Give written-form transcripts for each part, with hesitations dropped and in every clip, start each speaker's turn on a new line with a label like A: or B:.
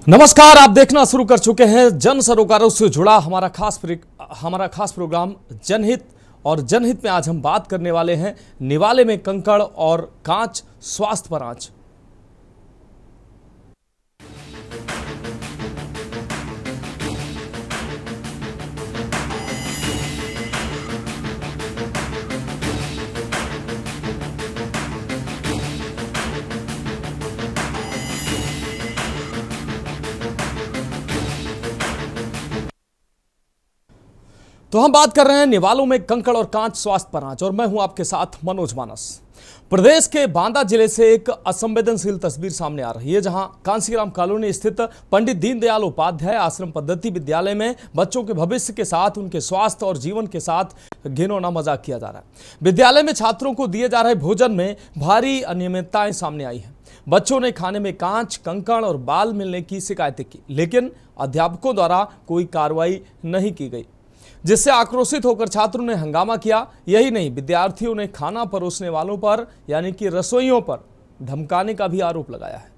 A: नमस्कार, आप देखना शुरू कर चुके हैं जन सरोकारों से जुड़ा हमारा खास प्रोग्राम जनहित। और जनहित में आज हम बात करने वाले हैं निवाले में कंकड़ और कांच, स्वास्थ्य पर आंच। तो हम बात कर रहे हैं निवालों में कंकड़ और कांच, स्वास्थ्य पर आंच, और मैं हूं आपके साथ मनोज मानस। प्रदेश के बांदा जिले से एक असंवेदनशील तस्वीर सामने आ रही है, जहां कांसीराम कॉलोनी स्थित पंडित दीनदयाल उपाध्याय आश्रम पद्धति विद्यालय में बच्चों के भविष्य के साथ उनके स्वास्थ्य और जीवन के साथ घिनौना मजाक किया जा रहा है। विद्यालय में छात्रों को दिए जा रहे भोजन में भारी अनियमितताएं सामने आई हैं। बच्चों ने खाने में कांच, कंकड़ और बाल मिलने की शिकायतें की, लेकिन अध्यापकों द्वारा कोई कार्रवाई नहीं की गई, जिससे आक्रोशित होकर छात्रों ने हंगामा किया। यही नहीं, विद्यार्थियों ने खाना परोसने वालों पर यानी कि रसोइयों पर धमकाने का भी आरोप लगाया है।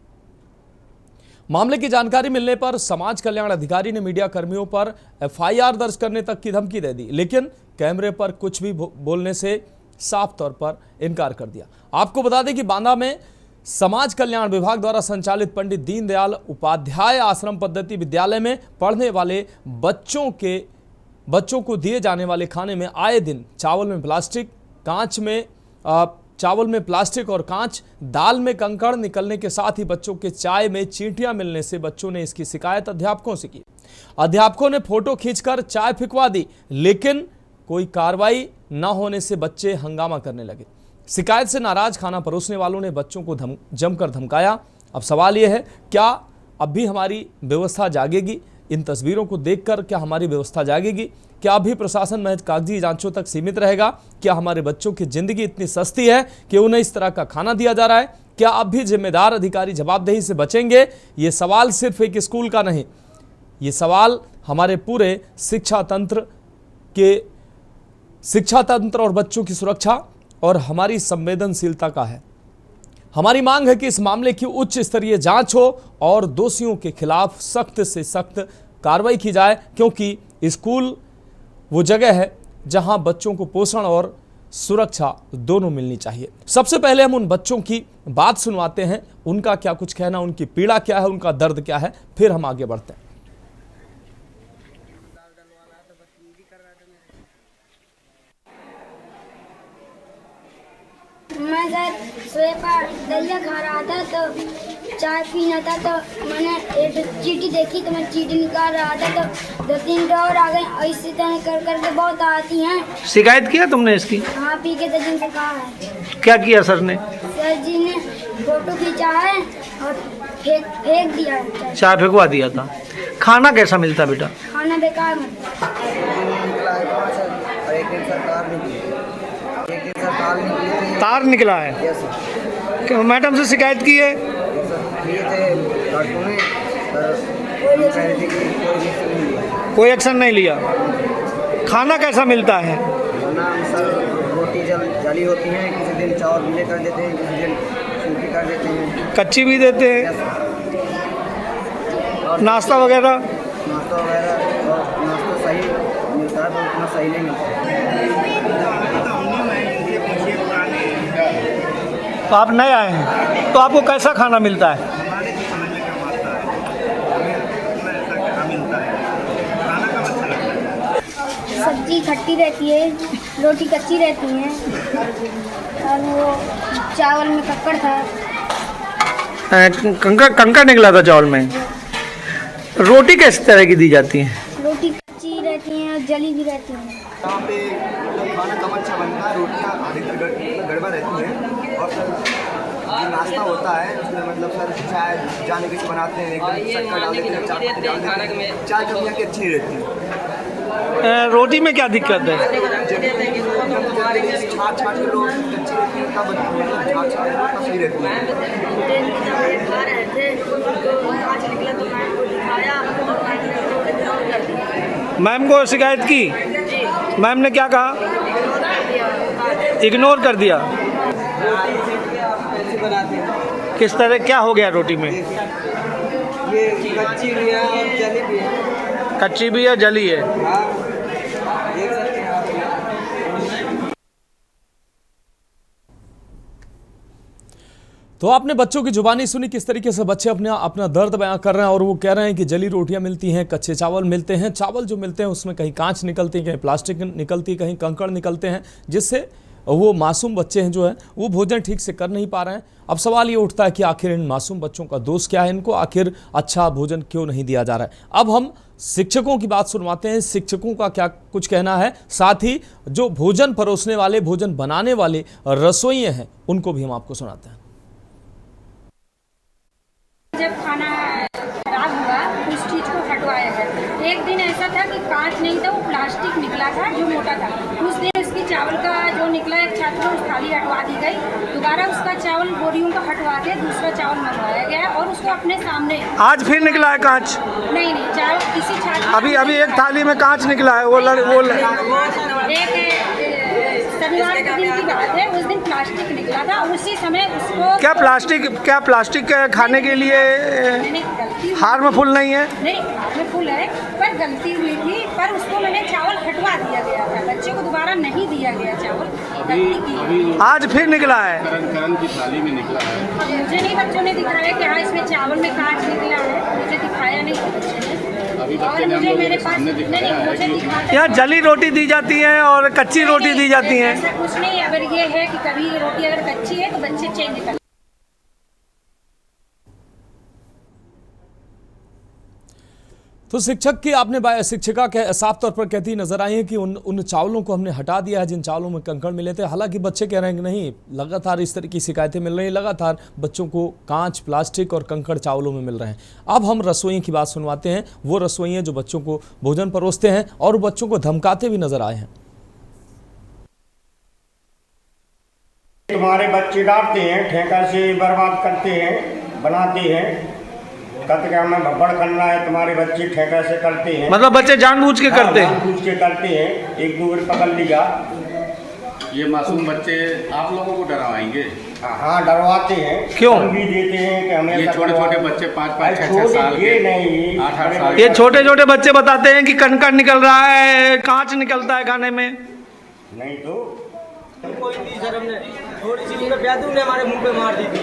A: मामले की जानकारी मिलने पर समाज कल्याण अधिकारी ने मीडिया कर्मियों पर एफआईआर दर्ज करने तक की धमकी दे दी, लेकिन कैमरे पर कुछ भी बोलने से साफ तौर पर इनकार कर दिया। आपको बता दें कि बांदा में समाज कल्याण विभाग द्वारा संचालित पंडित दीनदयाल उपाध्याय आश्रम पद्धति विद्यालय में पढ़ने वाले बच्चों को दिए जाने वाले खाने में आए दिन चावल में प्लास्टिक और कांच, दाल में कंकड़ निकलने के साथ ही बच्चों के चाय में चींटियां मिलने से बच्चों ने इसकी शिकायत अध्यापकों से की। अध्यापकों ने फोटो खींचकर चाय फिकवा दी, लेकिन कोई कार्रवाई न होने से बच्चे हंगामा करने लगे। शिकायत से नाराज खाना परोसने वालों ने बच्चों को जमकर धमकाया। अब सवाल यह है, क्या अब भी हमारी व्यवस्था जागेगी? इन तस्वीरों को देखकर क्या हमारी व्यवस्था जागेगी? क्या अभी प्रशासन महज कागजी जांचों तक सीमित रहेगा? क्या हमारे बच्चों की जिंदगी इतनी सस्ती है कि उन्हें इस तरह का खाना दिया जा रहा है? क्या अब भी जिम्मेदार अधिकारी जवाबदेही से बचेंगे? ये सवाल सिर्फ एक स्कूल का नहीं, ये सवाल हमारे पूरे शिक्षा तंत्र और बच्चों की सुरक्षा और हमारी संवेदनशीलता का है। हमारी मांग है कि इस मामले की उच्च स्तरीय जांच हो और दोषियों के खिलाफ सख्त से सख्त कार्रवाई की जाए, क्योंकि स्कूल वो जगह है जहां बच्चों को पोषण और सुरक्षा दोनों मिलनी चाहिए। सबसे पहले हम उन बच्चों की बात सुनवाते हैं, उनका क्या कुछ कहना, उनकी पीड़ा क्या है, उनका दर्द क्या है, फिर हम आगे बढ़ते हैं।
B: मैं सर सुबह दलिया खा रहा था तो चाय पीना था, तो मैंने एक चीटी देखी तो मैं चीटी निकाल रहा था तो 2-3 और आ गए। ऐसे तरह कर करके बहुत आती हैं।
C: शिकायत किया तुमने इसकी?
B: हाँ, पी के तो जिनसे कहा है।
C: क्या किया सर ने?
B: सर जी ने फोटो खींचा है और फेंक दिया है।
C: चाय फेंकवा दिया था। खाना कैसा मिलता बेटा?
B: खाना बेकार मिलता।
C: तार निकला है। क्या मैडम से शिकायत की है? कोई एक्शन नहीं लिया। खाना कैसा मिलता है?
D: रोटी जली होती है, किसी दिन चावल गीले कर देते हैं, किसी दिन सूखी कर देते हैं,
C: कच्ची भी देते हैं। नाश्ता वगैरह
D: नाश्ता सही मिलता है, तो उतना सही नहीं मिलता।
C: तो आप नए आए हैं, तो आपको कैसा खाना मिलता है?
B: सब्जी खट्टी रहती है, रोटी कच्ची रहती है, और वो चावल में कक्कड़ था।
C: कंकड़ निकला था चावल में। रोटी किस तरह की दी जाती है?
B: रोटी कच्ची रहती है और जली भी रहती है।
D: यहाँ पे खाना कम अच्छा बनता है, रोटियाँ अधिकतर गड़बड़ रहती हैं, और जो नाश्ता होता है उसमें मतलब सर चाय जाने के बनाते हैं, एकदम शक्कर डाल देते हैं, चाय डाल देते हैं, चाय जो की अच्छी रहती है।
C: रोटी में क्या दिक्कत है?
D: छाछ के लोग कच्ची रहती है, तब छाछ सही रहती
C: है। मैम को शिकायत की? मैम ने क्या कहा? इग्नोर कर दिया। किस तरह क्या हो गया रोटी में?
E: ये कच्ची भी है और जली भी है।
C: कच्ची भी है, जली है।
E: हाँ, देख सकते हैं आप।
A: तो आपने बच्चों की जुबानी सुनी किस तरीके से बच्चे अपना दर्द बयां कर रहे हैं और वो कह रहे हैं कि जली रोटियां मिलती हैं, कच्चे चावल मिलते हैं, चावल जो मिलते हैं उसमें कहीं कांच निकलती है, कहीं प्लास्टिक निकलती है, कहीं कंकड़ निकलते हैं, जिससे वो मासूम बच्चे हैं जो है वो भोजन ठीक से कर नहीं पा रहे हैं। अब सवाल ये उठता है कि आखिर इन मासूम बच्चों का दोष क्या है, इनको आखिर अच्छा भोजन क्यों नहीं दिया जा रहा है। अब हम शिक्षकों की बात सुनवाते हैं, शिक्षकों का क्या कुछ कहना है, साथ ही जो भोजन परोसने वाले, भोजन बनाने वाले रसोइये हैं उनको भी हम आपको सुनाते हैं।
F: जब खाना खराब हुआ तो उस चीज़ को हटवाया गया। एक दिन ऐसा था कि कांच नहीं था, वो प्लास्टिक निकला था जो मोटा था। उस दिन उसकी चावल का जो निकला, एक छात्र को थाली हटवा दी गई। दोबारा उसका चावल बोरियों का हटवा के दूसरा चावल मंगवाया गया और उसको अपने सामने।
C: आज फिर निकला है कांच?
F: नहीं, चावल किसी छात्र
C: अभी एक थाली में कांच निकला है।
F: शनिवार के दिन की बात है, उस दिन प्लास्टिक निकला था और उसी समय उसको।
C: क्या प्लास्टिक खाने के लिए
F: गलती
C: हार्मफुल नहीं है?
F: नहीं, हार्मफुल है, पर गलती हुई थी, पर उसको मैंने चावल हटवा दिया गया था। बच्चे को दोबारा नहीं दिया गया चावल, गलती की।
C: आज फिर निकला है।
G: करण की थाली में निकला है।
F: मुझे नहीं बच्चों ने दिखाया कि हाँ इसमें चावल में कांच निकला है, मुझे दिखाया नहीं बच्चे ने। और मुझे मेरे पास मुझे दिखाया।
C: यहाँ जली रोटी दी जाती है और कच्ची रोटी दी जाती है।
F: ऐसा कुछ नहीं। अगर ये है कि कभी रोटी अगर कच्ची है तो बच्चे चेंज कर।
A: तो शिक्षिका साफ तौर पर कहती नजर आई है कि उन चावलों को हमने हटा दिया है जिन चावलों में कंकड़ मिले थे। हालांकि बच्चे कह रहे हैं कि नहीं, लगातार इस तरह की शिकायतें मिल रही हैं, लगातार बच्चों को कांच, प्लास्टिक और कंकड़ चावलों में मिल रहे हैं। अब हम रसोइयों की बात सुनवाते हैं, वो रसोइये जो बच्चों को भोजन परोसते हैं और बच्चों को धमकाते भी नजर आए हैं।
H: तुम्हारे बच्चे डांटते हैं, ठेका से बर्बाद करते हैं, बनाते हैं, कहते हैं हमें भब्बड़ करना है, तुम्हारे बच्चे ठेका से करते हैं।
C: मतलब बच्चे जानबूझ के करते हैं?
H: जानबूझ के करते हैं। एक दो बार पकड़ लिया।
G: ये मासूम बच्चे आप लोगों को डराएंगे?
H: हाँ, डरवाते हैं।
C: क्यों?
H: भी देते हैं कि हमें।
G: ये छोटे बच्चे 5-5, 6-6 साल के,
H: ये नहीं,
G: 8-8 साल।
C: ये छोटे बच्चे बताते हैं कि कंकड़ निकल रहा है, कांच निकलता है खाने में।
H: नहीं तो
E: कोई थी सर, हमने थोड़ी सी उनका प्याज ने हमारे मुंह पे मार दी थी,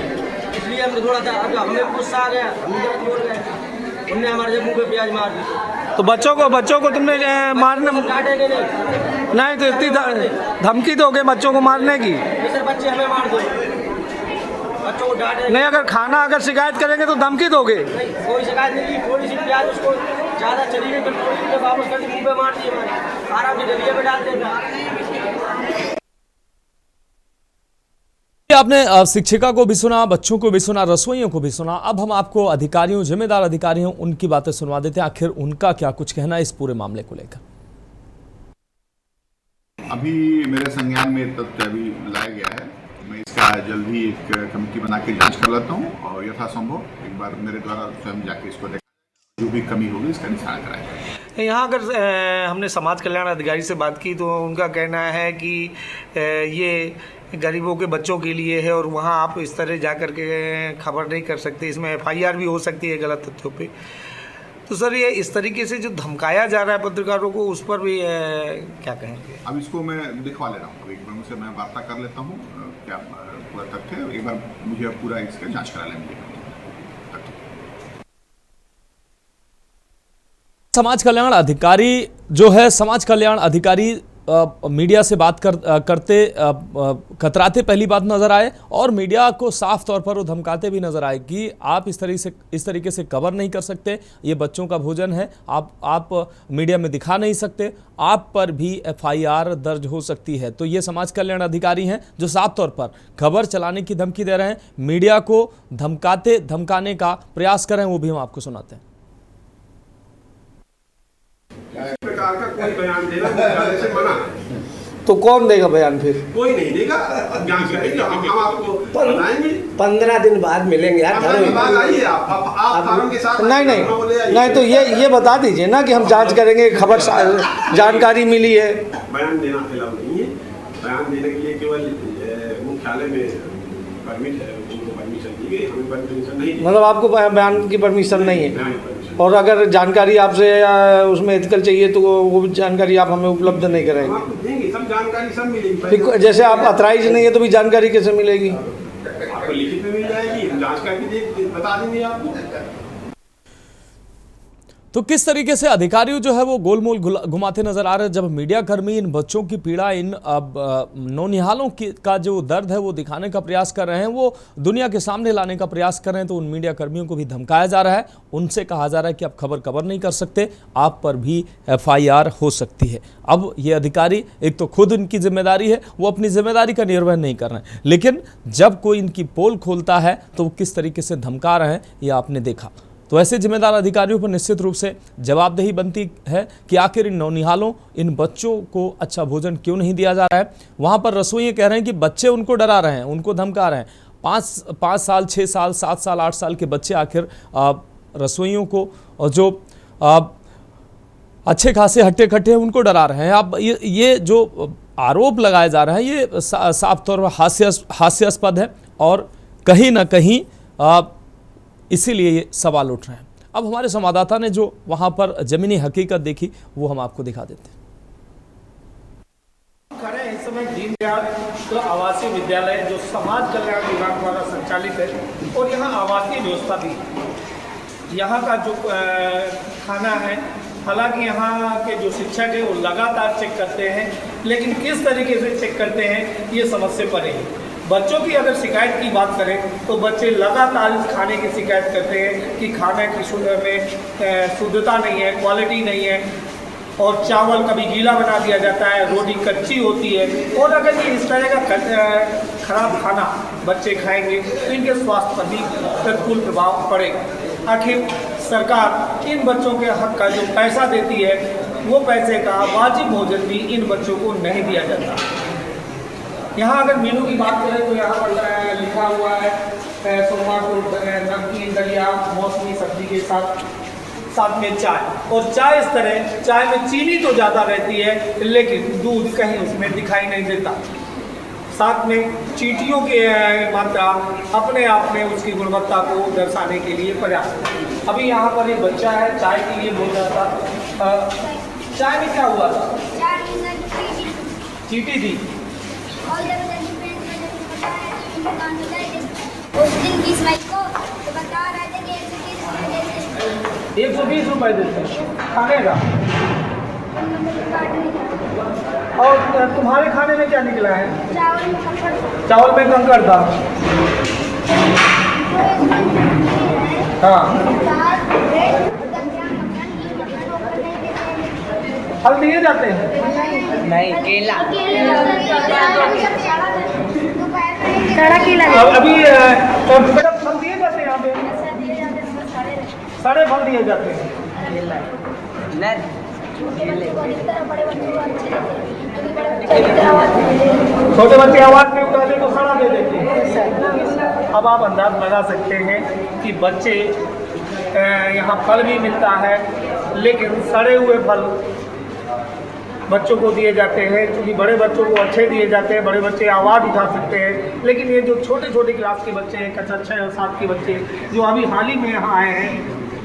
E: इसलिए हमने थोड़ा सा हमें गुस्सा आ गया, हम छोड़ गए। उनने हमारे मुंह पे प्याज मार दी।
C: तो बच्चों को तुमने मारने
E: काटेंगे
C: नहीं तो इतनी धमकी दोगे बच्चों को मारने की?
E: सर बच्चे हमें मार दो, बच्चों को डांटे
C: नहीं। अगर शिकायत करेंगे तो धमकी दोगे?
E: कोई शिकायत नहीं की। थोड़ी सी प्याज उसको ज़्यादा चली गई तो थोड़ी सी वापस करके मुँह पे मार दी हमारे, आराम से डलिया में डाल देगा।
A: आपने शिक्षिका को भी सुना, बच्चों को भी सुना, रसोइयों को भी सुना। अब हम आपको अधिकारियों, जिम्मेदार अधिकारियों, उनकी बातें सुनवा देते हैं, आखिर उनका क्या कुछ कहना है इस पूरे मामले को लेकर।
I: अभी मेरे संज्ञान में तथ्य अभी लाया गया है। मैं इसका जल्द ही एक कमेटी बना के जांच कर लेता हूँ और यथासंभव एक बार मेरे द्वारा स्वयं जाके इसको देखा, जो भी कमी होगी इसका निशान कराएगा।
C: यहाँ अगर हमने समाज कल्याण अधिकारी से बात की तो उनका कहना है कि ये गरीबों के बच्चों के लिए है और वहाँ आप इस तरह जा कर के खबर नहीं कर सकते, इसमें FIR भी हो सकती है गलत तथ्यों पे। तो सर ये इस तरीके से जो धमकाया जा रहा है पत्रकारों को, उस पर भी क्या कहेंगे?
I: अब इसको मैं दिखवा ले रहा हूँ, एक बार उनसे मैं वार्ता कर लेता हूँ क्या पूरा तथ्य है, एक बार मुझे पूरा इसका जाँच करा लेंगे।
A: समाज कल्याण अधिकारी जो है, समाज कल्याण अधिकारी मीडिया से बात करते कतराते पहली बात नजर आए और मीडिया को साफ तौर पर वो धमकाते भी नजर आए कि आप इस तरीके से कवर नहीं कर सकते, ये बच्चों का भोजन है, आप मीडिया में दिखा नहीं सकते, आप पर भी FIR दर्ज हो सकती है। तो ये समाज कल्याण अधिकारी हैं जो साफ तौर पर खबर चलाने की धमकी दे रहे हैं, मीडिया को धमकाने का प्रयास कर रहे हैं, वो भी हम आपको सुनाते हैं।
J: इस प्रकार का कोई बयान देना मुख्यालय से मना है।
C: तो कौन देगा बयान फिर?
J: कोई नहीं देगा, जांच करेंगे, हम आपको बताएंगे।
E: 15 दिन बाद मिलेंगे यार।
J: आइए आप फार्म के साथ।
C: नहीं तो ये बता दीजिए ना कि हम जांच करेंगे, खबर जानकारी मिली है।
J: बयान देना फिलहाल नहीं है। बयान देने के लिए केवल मुख्यालय में परमिट है, उनको परमिशन दी देंगे, हमें परमिशन नहीं
C: मतलब आपको बयान की परमिशन नहीं है,
J: देंगे।
C: और अगर जानकारी आपसे उसमें एथिकल चाहिए तो वो जानकारी आप हमें उपलब्ध नहीं कराएंगे?
J: आपको देंगे, सब जानकारी सब मिलेगी।
C: फिर जैसे आप अथराइज नहीं है तो भी जानकारी कैसे मिलेगी?
J: आपको लिखित में मिल जाएगी, हम जांच करके बता देंगे आपको।
A: तो किस तरीके से अधिकारी जो है वो गोलमोल घुमाते नजर आ रहे हैं, जब मीडिया कर्मी इन बच्चों की पीड़ा, इन नौनिहालों का जो दर्द है वो दिखाने का प्रयास कर रहे हैं, वो दुनिया के सामने लाने का प्रयास कर रहे हैं, तो उन मीडिया कर्मियों को भी धमकाया जा रहा है, उनसे कहा जा रहा है कि आप खबर कवर नहीं कर सकते, आप पर भी FIR हो सकती है। अब ये अधिकारी, एक तो खुद इनकी जिम्मेदारी है, वो अपनी जिम्मेदारी का निर्वहन नहीं कर रहे हैं, लेकिन जब कोई इनकी पोल खोलता है तो वो किस तरीके से धमका रहे हैं ये आपने देखा। तो ऐसे जिम्मेदार अधिकारियों पर निश्चित रूप से जवाबदेही बनती है कि आखिर इन नौनिहालों, इन बच्चों को अच्छा भोजन क्यों नहीं दिया जा रहा है। वहाँ पर रसोई कह रहे हैं कि बच्चे उनको डरा रहे हैं, उनको धमका रहे हैं। 5 साल, 6 साल, 7 साल, 8 साल के बच्चे आखिर रसोइयों को, और जो अच्छे खासे हट्टे कट्टे हैं, उनको डरा रहे हैं। अब ये जो आरोप लगाए जा रहे हैं ये साफ तौर पर हास्यास्पद है, और कहीं ना कहीं इसीलिए ये सवाल उठ रहे हैं। अब हमारे संवाददाता ने जो वहां पर जमीनी हकीकत देखी वो हम आपको दिखा देते हैं।
C: खड़े हैं इस समय दीनदयाल तो आवासीय विद्यालय जो समाज कल्याण विभाग द्वारा संचालित है, और यहाँ आवासीय व्यवस्था भी है। यहाँ का जो खाना है, हालांकि यहाँ के जो शिक्षक है वो लगातार चेक करते हैं, लेकिन किस तरीके से चेक करते हैं ये समझ से परे है। बच्चों की अगर शिकायत की बात करें तो बच्चे लगातार इस खाने की शिकायत करते हैं कि खाने की शुद्धता नहीं है, क्वालिटी नहीं है, और चावल कभी गीला बना दिया जाता है, रोटी कच्ची होती है। और अगर ये इस तरह का खराब खाना बच्चे खाएंगे तो इनके स्वास्थ्य पर भी प्रतिकूल प्रभाव पड़ेगा। आखिर सरकार इन बच्चों के हक का जो पैसा देती है वो पैसे का वाजिब भोजन भी इन बच्चों को नहीं दिया जाता। यहाँ अगर मेनू की बात करें तो यहाँ पर लिखा हुआ है सोमवार को नमकीन, दलिया, मौसमी सब्जी के साथ में चाय, और चाय इस तरह, चाय में चीनी तो ज़्यादा रहती है लेकिन दूध कहीं उसमें दिखाई नहीं देता। साथ में चींटियों की मात्रा अपने आप में उसकी गुणवत्ता को दर्शाने के लिए पर्याप्त है। अभी यहाँ पर एक बच्चा है, चाय के लिए बोल रहा था, चाय में क्या हुआ था? चींटी थी।
B: उस दिन 20 मई को तो बता रहे थे कि
C: 120 रुपये देते खाने का। और तुम्हारे खाने में क्या निकला है? चावल में कंकड़ था। हाँ, फल दिए जाते हैं?
K: नहीं, केला।
C: अभी बेटा फल दिए जाते हैं यहाँ पे? सारे फल दिए जाते हैं। छोटे बच्चे आवाज नहीं उठाते तो सड़ा दे देते हैं। अब आप अंदाज लगा सकते हैं कि बच्चे यहाँ फल भी मिलता है लेकिन सड़े हुए फल बच्चों को दिए जाते हैं, क्योंकि बड़े बच्चों को अच्छे दिए जाते हैं, बड़े बच्चे आवाज़ उठा सकते हैं। लेकिन ये जो छोटे छोटे क्लास के बच्चे हैं, कक्षा 6 और 7 के बच्चे जो अभी हाल ही में यहाँ आए हैं,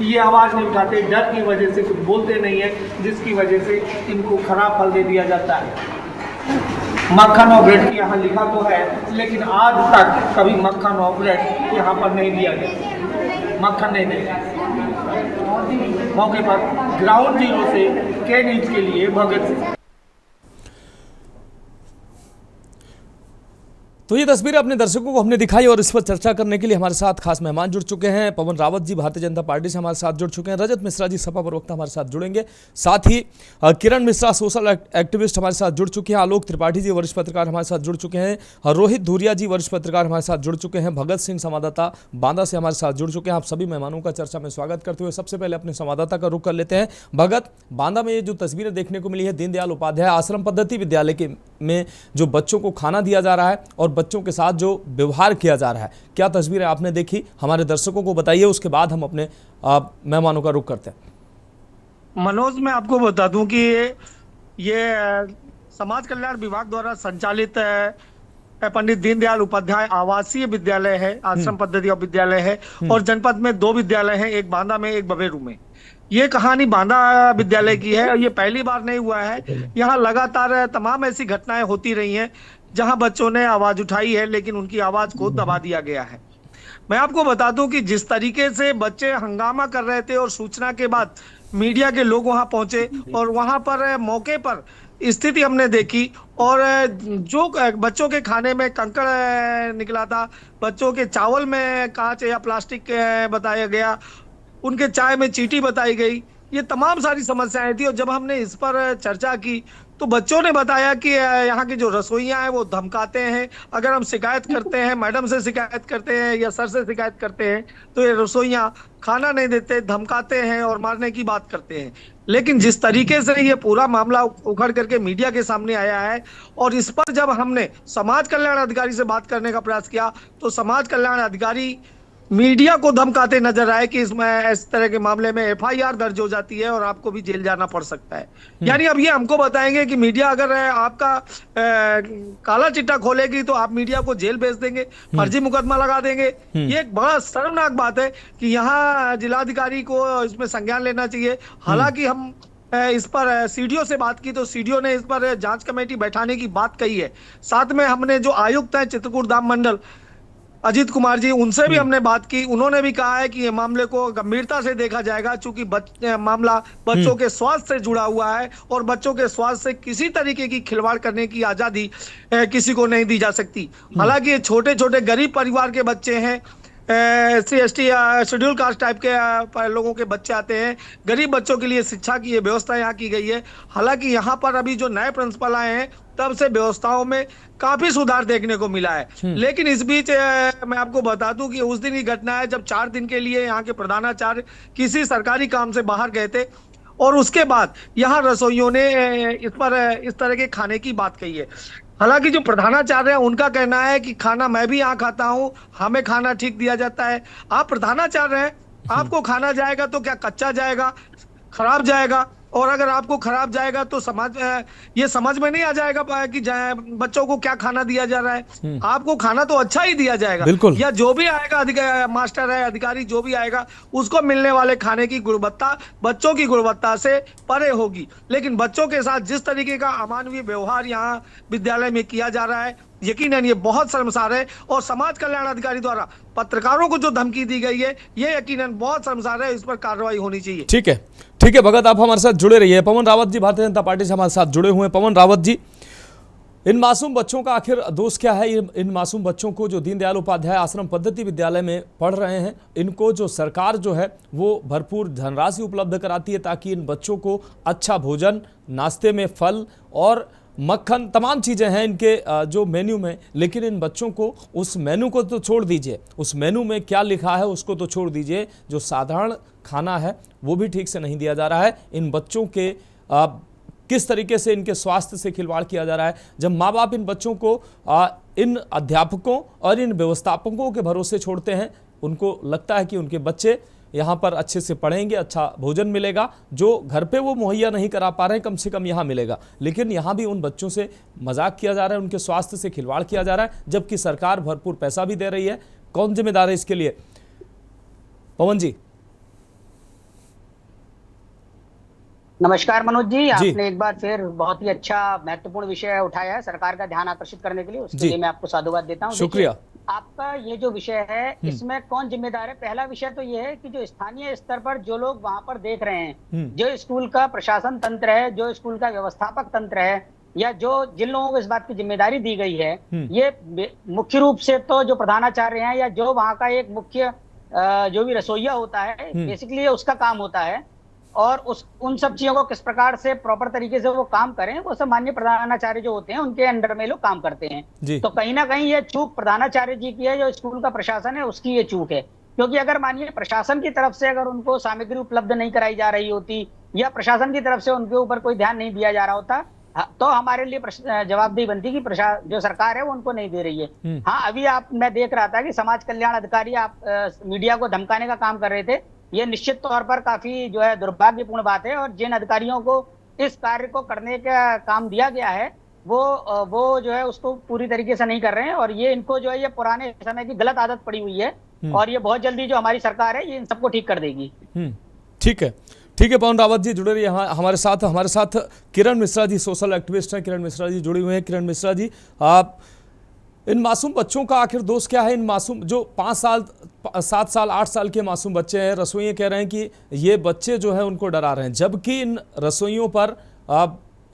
C: ये आवाज़ नहीं उठाते, डर की वजह से कुछ बोलते नहीं है, जिसकी वजह से इनको खराब फल दे दिया जाता है। मक्खन और ब्रेड की यहाँ लिखा तो है, लेकिन आज तक कभी मक्खन और ब्रेड यहाँ पर नहीं दिया गया, मक्खन नहीं दिया। मौके पर ग्राउंड जीरो से के न्यूज के लिए भगत सिंह।
A: तो ये तस्वीरें अपने दर्शकों को हमने दिखाई, और इस पर चर्चा करने के लिए हमारे साथ खास मेहमान जुड़ चुके हैं। पवन रावत जी भारतीय जनता पार्टी से हमारे साथ जुड़ चुके हैं, रजत मिश्रा जी सपा प्रवक्ता हमारे साथ जुड़ेंगे, साथ ही किरण मिश्रा सोशल एक्टिविस्ट हमारे साथ जुड़ चुके हैं, आलोक त्रिपाठी जी वरिष्ठ पत्रकार हमारे साथ जुड़ चुके हैं, रोहित धूरिया जी वरिष्ठ पत्रकार हमारे साथ जुड़ चुके हैं, भगत सिंह संवाददाता बांदा से हमारे साथ जुड़ चुके हैं। आप सभी मेहमानों का चर्चा में स्वागत करते हुए सबसे पहले अपने संवाददाता का रुख कर लेते हैं। भगत, बांदा में ये जो तस्वीरें देखने को मिली है, दीनदयाल उपाध्याय आश्रम पद्धति विद्यालय में जो बच्चों को खाना दिया जा रहा है और बच्चों के साथ जो व्यवहार किया जा रहा है, क्या तस्वीरें आपने देखी, हमारे दर्शकों को बताइए, उसके बाद हम अपने मेहमानों का रुख करते हैं।
C: मनोज, मैं आपको बता दूं कि ये समाज कल्याण विभाग द्वारा संचालित पंडित दीनदयाल उपाध्याय आवासीय विद्यालय है, आश्रम पद्धति विद्यालय है, और जनपद में 2 विद्यालय हैं, एक बांदा में एक बबेरू में। ये कहानी बांदा विद्यालय की है और ये पहली बार नहीं हुआ है। यहाँ लगातार तमाम ऐसी घटनाएं होती रही हैं जहां बच्चों ने आवाज उठाई है, लेकिन उनकी आवाज को दबा दिया गया है। मैं आपको बता दूं कि जिस तरीके से बच्चे हंगामा कर रहे थे और सूचना के बाद मीडिया के लोग वहां पहुंचे और वहां पर मौके पर स्थिति हमने देखी, और जो बच्चों के खाने में कंकड़ निकला था, बच्चों के चावल में कांच या प्लास्टिक बताया गया, उनके चाय में चींटी बताई गई, ये तमाम सारी समस्याएं थी। और जब हमने इस पर चर्चा की तो बच्चों ने बताया कि यहाँ की जो रसोइयाँ हैं वो धमकाते हैं, अगर हम शिकायत करते हैं, मैडम से शिकायत करते हैं या सर से शिकायत करते हैं तो ये रसोइयाँ खाना नहीं देते, धमकाते हैं और मारने की बात करते हैं। लेकिन जिस तरीके से ये पूरा मामला उखड़ करके मीडिया के सामने आया है, और इस पर जब हमने समाज कल्याण अधिकारी से बात करने का प्रयास किया तो समाज कल्याण अधिकारी मीडिया को धमकाते नजर आए कि इसमें इस तरह के मामले में FIR दर्ज हो जाती है और आपको भी जेल जाना पड़ सकता है। यानी अब ये हमको बताएंगे कि मीडिया अगर आपका काला चिट्ठा खोलेगी तो आप मीडिया को जेल भेज देंगे, फर्जी मुकदमा लगा देंगे। ये एक बड़ा शर्मनाक बात है कि यहाँ जिलाधिकारी को इसमें संज्ञान लेना चाहिए। हालांकि हम इस पर सीडीओ से बात की तो सीडीओ ने इस पर जांच कमेटी बैठाने की बात कही है। साथ में हमने जो आयुक्त हैं चित्रकूट धाम मंडल अजीत कुमार जी, उनसे भी हमने बात की। उन्होंने भी कहा है कि ये मामले को गंभीरता से देखा जाएगा, चूंकि मामला बच्चों के स्वास्थ्य से जुड़ा हुआ है और बच्चों के स्वास्थ्य से किसी तरीके की खिलवाड़ करने की आजादी किसी को नहीं दी जा सकती। हालांकि ये छोटे छोटे गरीब परिवार के बच्चे हैं, SC/ST या शेड्यूल कास्ट टाइप के लोगों के बच्चे आते हैं। गरीब बच्चों के लिए शिक्षा की ये व्यवस्था यहाँ की गई है। हालांकि यहाँ पर अभी जो नए प्रिंसिपल आए हैं तब से व्यवस्थाओं में काफी सुधार देखने को मिला है। लेकिन इस बीच मैं आपको बता दूं कि उस दिन की घटना है जब 4 दिन के लिए यहाँ के प्रधानाचार्य किसी सरकारी काम से बाहर गए थे और उसके बाद यहाँ रसोइयों ने इस पर इस तरह के खाने की बात कही है। हालांकि जो प्रधानाचार्य है उनका कहना है कि खाना मैं भी यहाँ खाता हूँ, हमें खाना ठीक दिया जाता है। आप प्रधानाचार्य हैं, आपको खाना जाएगा तो क्या कच्चा जाएगा, खराब जाएगा? और अगर आपको खराब जाएगा तो ये समझ में नहीं आ जाएगा कि बच्चों को क्या खाना दिया जा रहा है। आपको खाना तो अच्छा ही दिया जाएगा, या जो भी आएगा मास्टर है, अधिकारी जो भी आएगा, उसको मिलने वाले खाने की गुणवत्ता बच्चों की गुणवत्ता से परे होगी। लेकिन बच्चों के साथ जिस तरीके का अमानवीय व्यवहार यहाँ विद्यालय में किया जा रहा है, यकीनन ये बहुत शर्मसार है। और समाज कल्याण अधिकारी द्वारा पत्रकारों को जो धमकी दी गई है ये यकीनन बहुत शर्मसार है, इस पर कार्रवाई होनी चाहिए।
A: ठीक है भगत, आप हमारे साथ जुड़े रहिए। पवन रावत जी भारतीय जनता पार्टी से हमारे साथ जुड़े हुए हैं। पवन रावत जी, इन मासूम बच्चों का आखिर दोष क्या है? इन मासूम बच्चों को जो दीनदयाल उपाध्याय आश्रम पद्धति विद्यालय में पढ़ रहे हैं, इनको जो सरकार जो है वो भरपूर धनराशि उपलब्ध कराती है ताकि इन बच्चों को अच्छा भोजन, नाश्ते में फल और मक्खन, तमाम चीज़ें हैं इनके जो मेन्यू में, लेकिन इन बच्चों को उस मेन्यू को तो छोड़ दीजिए, उस मेन्यू में क्या लिखा है उसको तो छोड़ दीजिए, जो साधारण खाना है वो भी ठीक से नहीं दिया जा रहा है। इन बच्चों के किस तरीके से इनके स्वास्थ्य से खिलवाड़ किया जा रहा है। जब माँ बाप इन बच्चों को इन अध्यापकों और इन व्यवस्थापकों के भरोसे छोड़ते हैं, उनको लगता है कि उनके बच्चे यहाँ पर अच्छे से पढ़ेंगे, अच्छा भोजन मिलेगा, जो घर पे वो मुहैया नहीं करा पा रहे हैं कम से कम यहाँ मिलेगा। लेकिन यहाँ भी उन बच्चों से मजाक किया जा रहा है, उनके स्वास्थ्य से खिलवाड़ किया जा रहा है, जबकि सरकार भरपूर पैसा भी दे रही है। कौन जिम्मेदार है इसके लिए? पवन जी।
K: नमस्कार मनोज जी, आपने एक बार फिर बहुत ही अच्छा महत्वपूर्ण विषय उठाया है सरकार का ध्यान आकर्षित करने के लिए, उसके लिए मैं आपको साधुवाद देता हूँ।
A: शुक्रिया।
K: आपका ये जो विषय है इसमें कौन जिम्मेदार है? पहला विषय तो ये है कि जो स्थानीय स्तर पर जो लोग वहां पर देख रहे हैं, जो स्कूल का प्रशासन तंत्र है, जो स्कूल का व्यवस्थापक तंत्र है, या जिन लोगों को इस बात की जिम्मेदारी दी गई है, ये मुख्य रूप से तो जो प्रधानाचार्य हैं या जो वहां का एक मुख्य जो भी रसोइया होता है, बेसिकली उसका काम होता है। और उन सब चीजों को किस प्रकार से प्रॉपर तरीके से वो काम करें, वो सब माननीय प्रधानाचार्य जो होते हैं उनके अंडर में लोग काम करते हैं। तो कहीं ना कहीं ये चूक प्रधानाचार्य जी की है, जो स्कूल का प्रशासन है उसकी ये चूक है। क्योंकि अगर माननीय प्रशासन की तरफ से अगर उनको सामग्री उपलब्ध नहीं कराई जा रही होती या प्रशासन की तरफ से उनके ऊपर कोई ध्यान नहीं दिया जा रहा होता, तो हमारे लिए जवाबदेही बनती कि जो सरकार है वो उनको नहीं दे रही है। हाँ, अभी मैं देख रहा था कि समाज कल्याण अधिकारी मीडिया को धमकाने का काम कर रहे थे। ये निश्चित तौर पर काफी दुर्भाग्यपूर्ण बात है। और जिन अधिकारियों को इस कार्य को करने का काम दिया गया है वो जो है उसको पूरी तरीके से नहीं कर रहे हैं, और ये इनको जो है ये पुराने समय की गलत आदत पड़ी हुई है, और ये बहुत जल्दी जो हमारी सरकार है ये इन सबको ठीक कर देगी।
A: ठीक है, ठीक है। पवन रावत जी जुड़े रहिए यहाँ हमारे साथ किरण मिश्रा जी सोशल एक्टिविस्ट हैं, किरण मिश्रा जी जुड़ी हुए हैं। किरण मिश्रा जी, आप इन मासूम बच्चों का आखिर दोष क्या है? इन मासूम जो 5 साल 7 साल 8 साल के मासूम बच्चे हैं, रसोइये कह रहे हैं कि ये बच्चे जो है उनको डरा रहे हैं, जबकि इन रसोइयों पर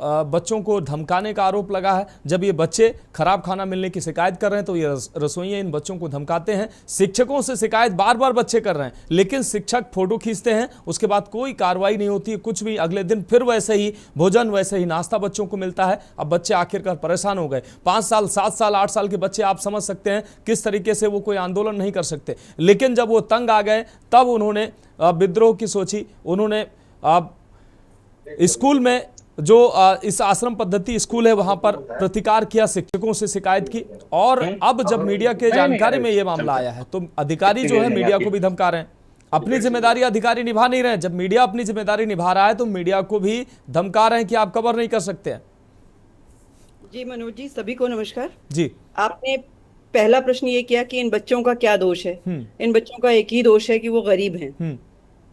A: बच्चों को धमकाने का आरोप लगा है। जब ये बच्चे खराब खाना मिलने की शिकायत कर रहे हैं तो ये रसोइये इन बच्चों को धमकाते हैं। शिक्षकों से शिकायत बार बार बच्चे कर रहे हैं, लेकिन शिक्षक फोटो खींचते हैं, उसके बाद कोई कार्रवाई नहीं होती है, कुछ भी। अगले दिन फिर वैसे ही भोजन, वैसे ही नाश्ता बच्चों को मिलता है। अब बच्चे आखिरकार परेशान हो गए। 5 साल 7 साल 8 साल के बच्चे, आप समझ सकते हैं किस तरीके से वो कोई आंदोलन नहीं कर सकते। लेकिन जब वो तंग आ गए तब उन्होंने विद्रोह की सोची। उन्होंने स्कूल में जो इस आश्रम पद्धति स्कूल है वहां पर प्रतिकार किया, शिक्षकों से शिकायत की, और अब जब मीडिया के जानकारी में ये मामला आया है तो अधिकारी जो है मीडिया को भी धमका रहे हैं। अपनी जिम्मेदारी अधिकारी निभा नहीं रहे हैं। जब मीडिया अपनी जिम्मेदारी निभा रहा है तो मीडिया को भी धमका रहे हैं कि आप कवर नहीं कर सकते हैं।
L: जी मनोज जी, सभी को नमस्कार जी। आपने पहला प्रश्न ये किया कि इन बच्चों का क्या दोष है। इन बच्चों का एक ही दोष है कि वो गरीब हैं,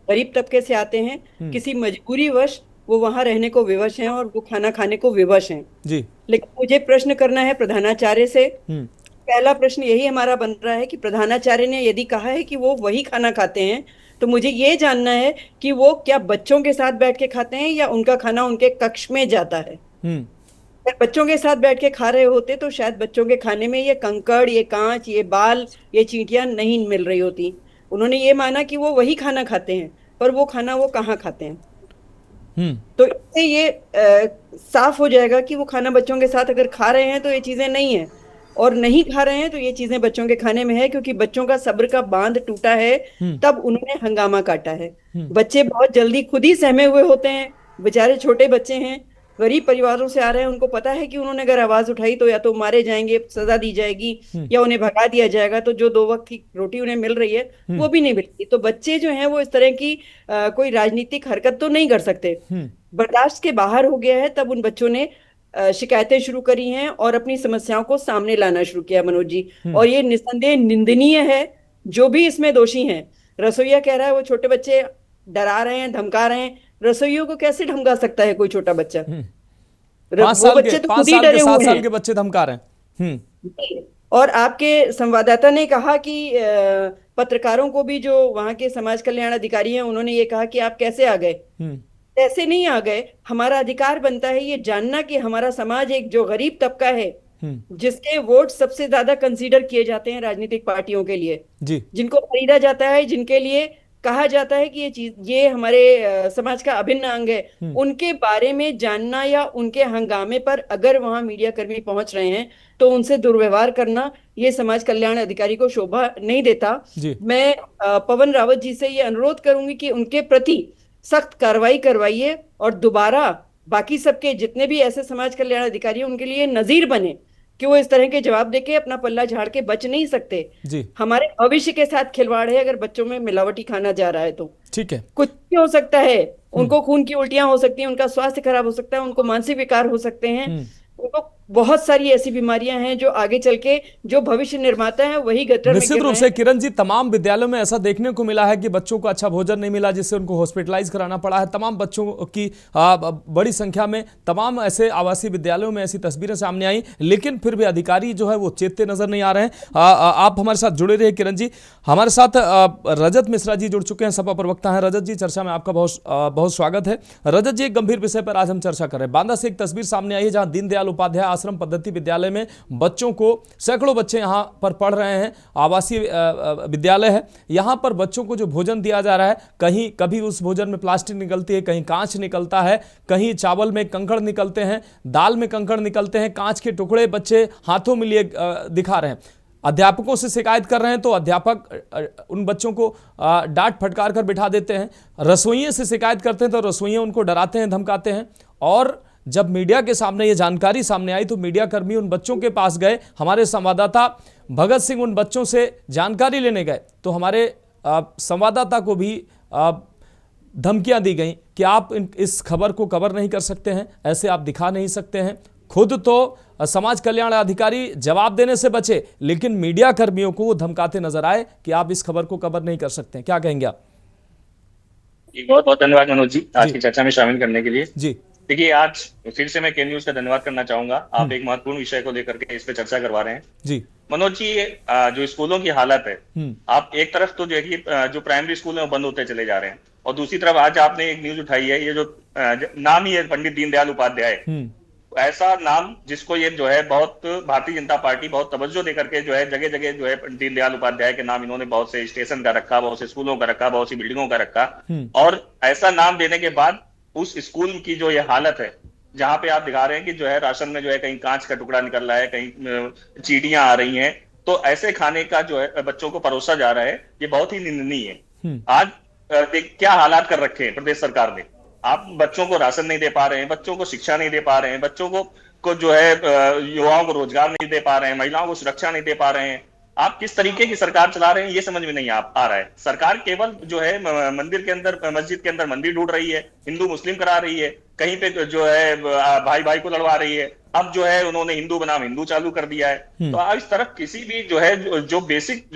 L: गरीब तबके से आते हैं, किसी मजबूरी वश वो वहां रहने को विवश हैं और वो खाना खाने को विवश हैं जी। लेकिन मुझे प्रश्न करना है प्रधानाचार्य से। पहला प्रश्न यही हमारा बन रहा है कि प्रधानाचार्य ने यदि कहा है कि वो वही खाना खाते हैं तो मुझे ये जानना है कि वो क्या बच्चों के साथ बैठ के खाते हैं या उनका खाना उनके कक्ष में जाता है। अगर बच्चों के साथ बैठ के खा रहे होते तो शायद बच्चों के खाने में ये कंकड़, ये कांच, ये बाल, ये चींटियां नहीं मिल रही होती। उन्होंने ये माना कि वो वही खाना खाते हैं, पर वो खाना वो कहाँ खाते हैं। तो इससे ये साफ हो जाएगा कि वो खाना बच्चों के साथ अगर खा रहे हैं तो ये चीजें नहीं है, और नहीं खा रहे हैं तो ये चीजें बच्चों के खाने में है, क्योंकि बच्चों का सब्र का बांध टूटा है तब उन्होंने हंगामा काटा है। बच्चे बहुत जल्दी खुद ही सहमे हुए होते हैं, बेचारे छोटे बच्चे हैं, गरीब परिवारों से आ रहे हैं। उनको पता है कि उन्होंने अगर आवाज उठाई तो या तो मारे जाएंगे, सजा दी जाएगी, या उन्हें भगा दिया जाएगा, तो जो 2 वक्त की रोटी उन्हें मिल रही है वो भी नहीं मिलती। तो बच्चे जो हैं वो इस तरह की कोई राजनीतिक हरकत तो नहीं कर सकते। बर्दाश्त के बाहर हो गया है, तब उन बच्चों ने शिकायतें शुरू करी हैं और अपनी समस्याओं को सामने लाना शुरू किया मनोज जी। और ये निस्संदेह निंदनीय है। जो भी इसमें दोषी हैं, रसोइया कह रहा है वो छोटे बच्चे डरा रहे हैं, धमका रहे हैं। रसोइयों को कैसे धमका सकता है कोई छोटा बच्चा?
A: 5 साल के 7 साल के बच्चे धमका रहे हैं।
L: और आपके संवाददाता ने कहा कि पत्रकारों को भी, जो वहां के समाज कल्याण अधिकारी हैं, उन्होंने ये कहा कि आप कैसे आ गए। ऐसे नहीं आ गए। हमारा अधिकार बनता है ये जानना कि हमारा समाज एक जो गरीब तबका है, जिसके वोट सबसे ज्यादा कंसीडर किए जाते हैं राजनीतिक पार्टियों के लिए, जिनको खरीदा जाता है, जिनके लिए कहा जाता है कि ये चीज, ये हमारे समाज का अभिन्न अंग है, उनके बारे में जानना, या उनके हंगामे पर अगर वहां मीडिया कर्मी पहुंच रहे हैं तो उनसे दुर्व्यवहार करना, ये समाज कल्याण अधिकारी को शोभा नहीं देता। मैं पवन रावत जी से ये अनुरोध करूंगी कि उनके प्रति सख्त कार्रवाई करवाइए, और दोबारा बाकी सबके जितने भी ऐसे समाज कल्याण अधिकारी हैं उनके लिए नजीर बने कि वो इस तरह के जवाब देके अपना पल्ला झाड़ के बच नहीं सकते। हमारे भविष्य के साथ खिलवाड़ है अगर बच्चों में मिलावटी खाना जा रहा है तो।
A: ठीक है,
L: कुछ भी हो सकता है, उनको खून की उल्टियां हो सकती हैं, उनका स्वास्थ्य खराब हो सकता है, उनको मानसिक विकार हो सकते हैं, उनको बहुत सारी ऐसी बीमारियां हैं जो आगे चल के जो भविष्य निर्माता है वही गटर।
A: निश्चित रूप से किरण जी, तमाम विद्यालयों में ऐसा देखने को मिला है कि बच्चों को अच्छा भोजन नहीं मिला, जिससे उनको हॉस्पिटलाइज कराना पड़ा है। तमाम बच्चों की बड़ी संख्या में तमाम ऐसे आवासीय विद्यालयों में ऐसी तस्वीरें सामने आई, लेकिन फिर भी अधिकारी जो है वो चेतते नजर नहीं आ रहे हैं। आप हमारे साथ जुड़े रहे किरण जी। हमारे साथ रजत मिश्रा जी जुड़ चुके हैं, सपा प्रवक्ता है। रजत जी, चर्चा में आपका बहुत स्वागत है। रजत जी, एक गंभीर विषय पर आज हम चर्चा कर रहे हैं। बांदा से एक तस्वीर सामने आई है जहां दीनदयाल उपाध्याय आश्रम पद्धति विद्यालय में बच्चों को, सैकड़ों बच्चे यहां पर पढ़ रहे हैं, आवासीय विद्यालय है। यहां पर बच्चों को जो भोजन दिया जा रहा है, कहीं कभी उस भोजन में प्लास्टिक निकलती है, कहीं कांच निकलता है, कहीं चावल में कंकड़ निकलते हैं, दाल में कंकड़ निकलते हैं, कांच के टुकड़े बच्चे हाथों में लिए दिखा रहे हैं। अध्यापकों से शिकायत कर रहे हैं तो अध्यापक उन बच्चों को डांट फटकार कर बिठा देते हैं। रसोइये से शिकायत करते हैं तो रसोइये उनको डराते हैं, धमकाते हैं। और जब मीडिया के सामने ये जानकारी सामने आई तो मीडिया कर्मी उन बच्चों के पास गए। हमारे संवाददाता भगत सिंह उन बच्चों से जानकारी लेने गए तो हमारे संवाददाता को भी धमकियां दी गई कि आप इस खबर को कवर नहीं कर सकते हैं, ऐसे आप दिखा नहीं सकते हैं, खुद तो समाज कल्याण अधिकारी जवाब देने से बचे, लेकिन मीडिया कर्मियों को वो धमकाते नजर आए कि आप इस खबर को कवर नहीं कर सकते। क्या कहेंगे आप?
M: बहुत बहुत धन्यवाद मनोज जी आज की चर्चा में शामिल करने के लिए।
A: जी
M: देखिए, आज फिर से मैं के न्यूज का धन्यवाद करना चाहूंगा। आप एक महत्वपूर्ण विषय को लेकर के इस पे चर्चा करवा रहे हैं।
A: जी
M: मनोज जी, जो स्कूलों की हालत है, आप एक तरफ तो देखिए जो प्राइमरी स्कूल है वो बंद होते चले जा रहे हैं, और दूसरी तरफ आज आपने एक न्यूज उठाई है, ये जो नाम ही है पंडित दीनदयाल उपाध्याय, ऐसा नाम जिसको ये जो है बहुत भारतीय जनता पार्टी बहुत तवज्जो देकर के जो है जगह जगह जो है दीनदयाल उपाध्याय के नाम इन्होंने बहुत से स्टेशन का रखा, बहुत से स्कूलों का रखा, बहुत सी बिल्डिंगों का रखा, और ऐसा नाम देने के बाद उस स्कूल की जो ये हालत है, जहां पे आप दिखा रहे हैं कि जो है राशन में जो है कहीं कांच का टुकड़ा निकल रहा है, कहीं चींटियां आ रही हैं, तो ऐसे खाने का जो है बच्चों को परोसा जा रहा है, ये बहुत ही निंदनीय है। आज क्या हालात कर रखे हैं प्रदेश सरकार ने। आप बच्चों को राशन नहीं दे पा रहे हैं, बच्चों को शिक्षा नहीं दे पा रहे हैं, बच्चों को जो है युवाओं को रोजगार नहीं दे पा रहे हैं, महिलाओं को सुरक्षा नहीं दे पा रहे हैं। आप किस तरीके की सरकार चला रहे हैं ये समझ में नहीं आ रहा है। सरकार केवल जो है मंदिर के अंदर, मस्जिद के अंदर मंदिर ढूंढ रही है, हिंदू मुस्लिम करा रही है, कहीं पे जो है भाई भाई को लड़वा रही है। अब जो है उन्होंने हिंदू बनाम हिंदू चालू कर दिया है। तो आप इस तरफ किसी भी जो है जो बेसिक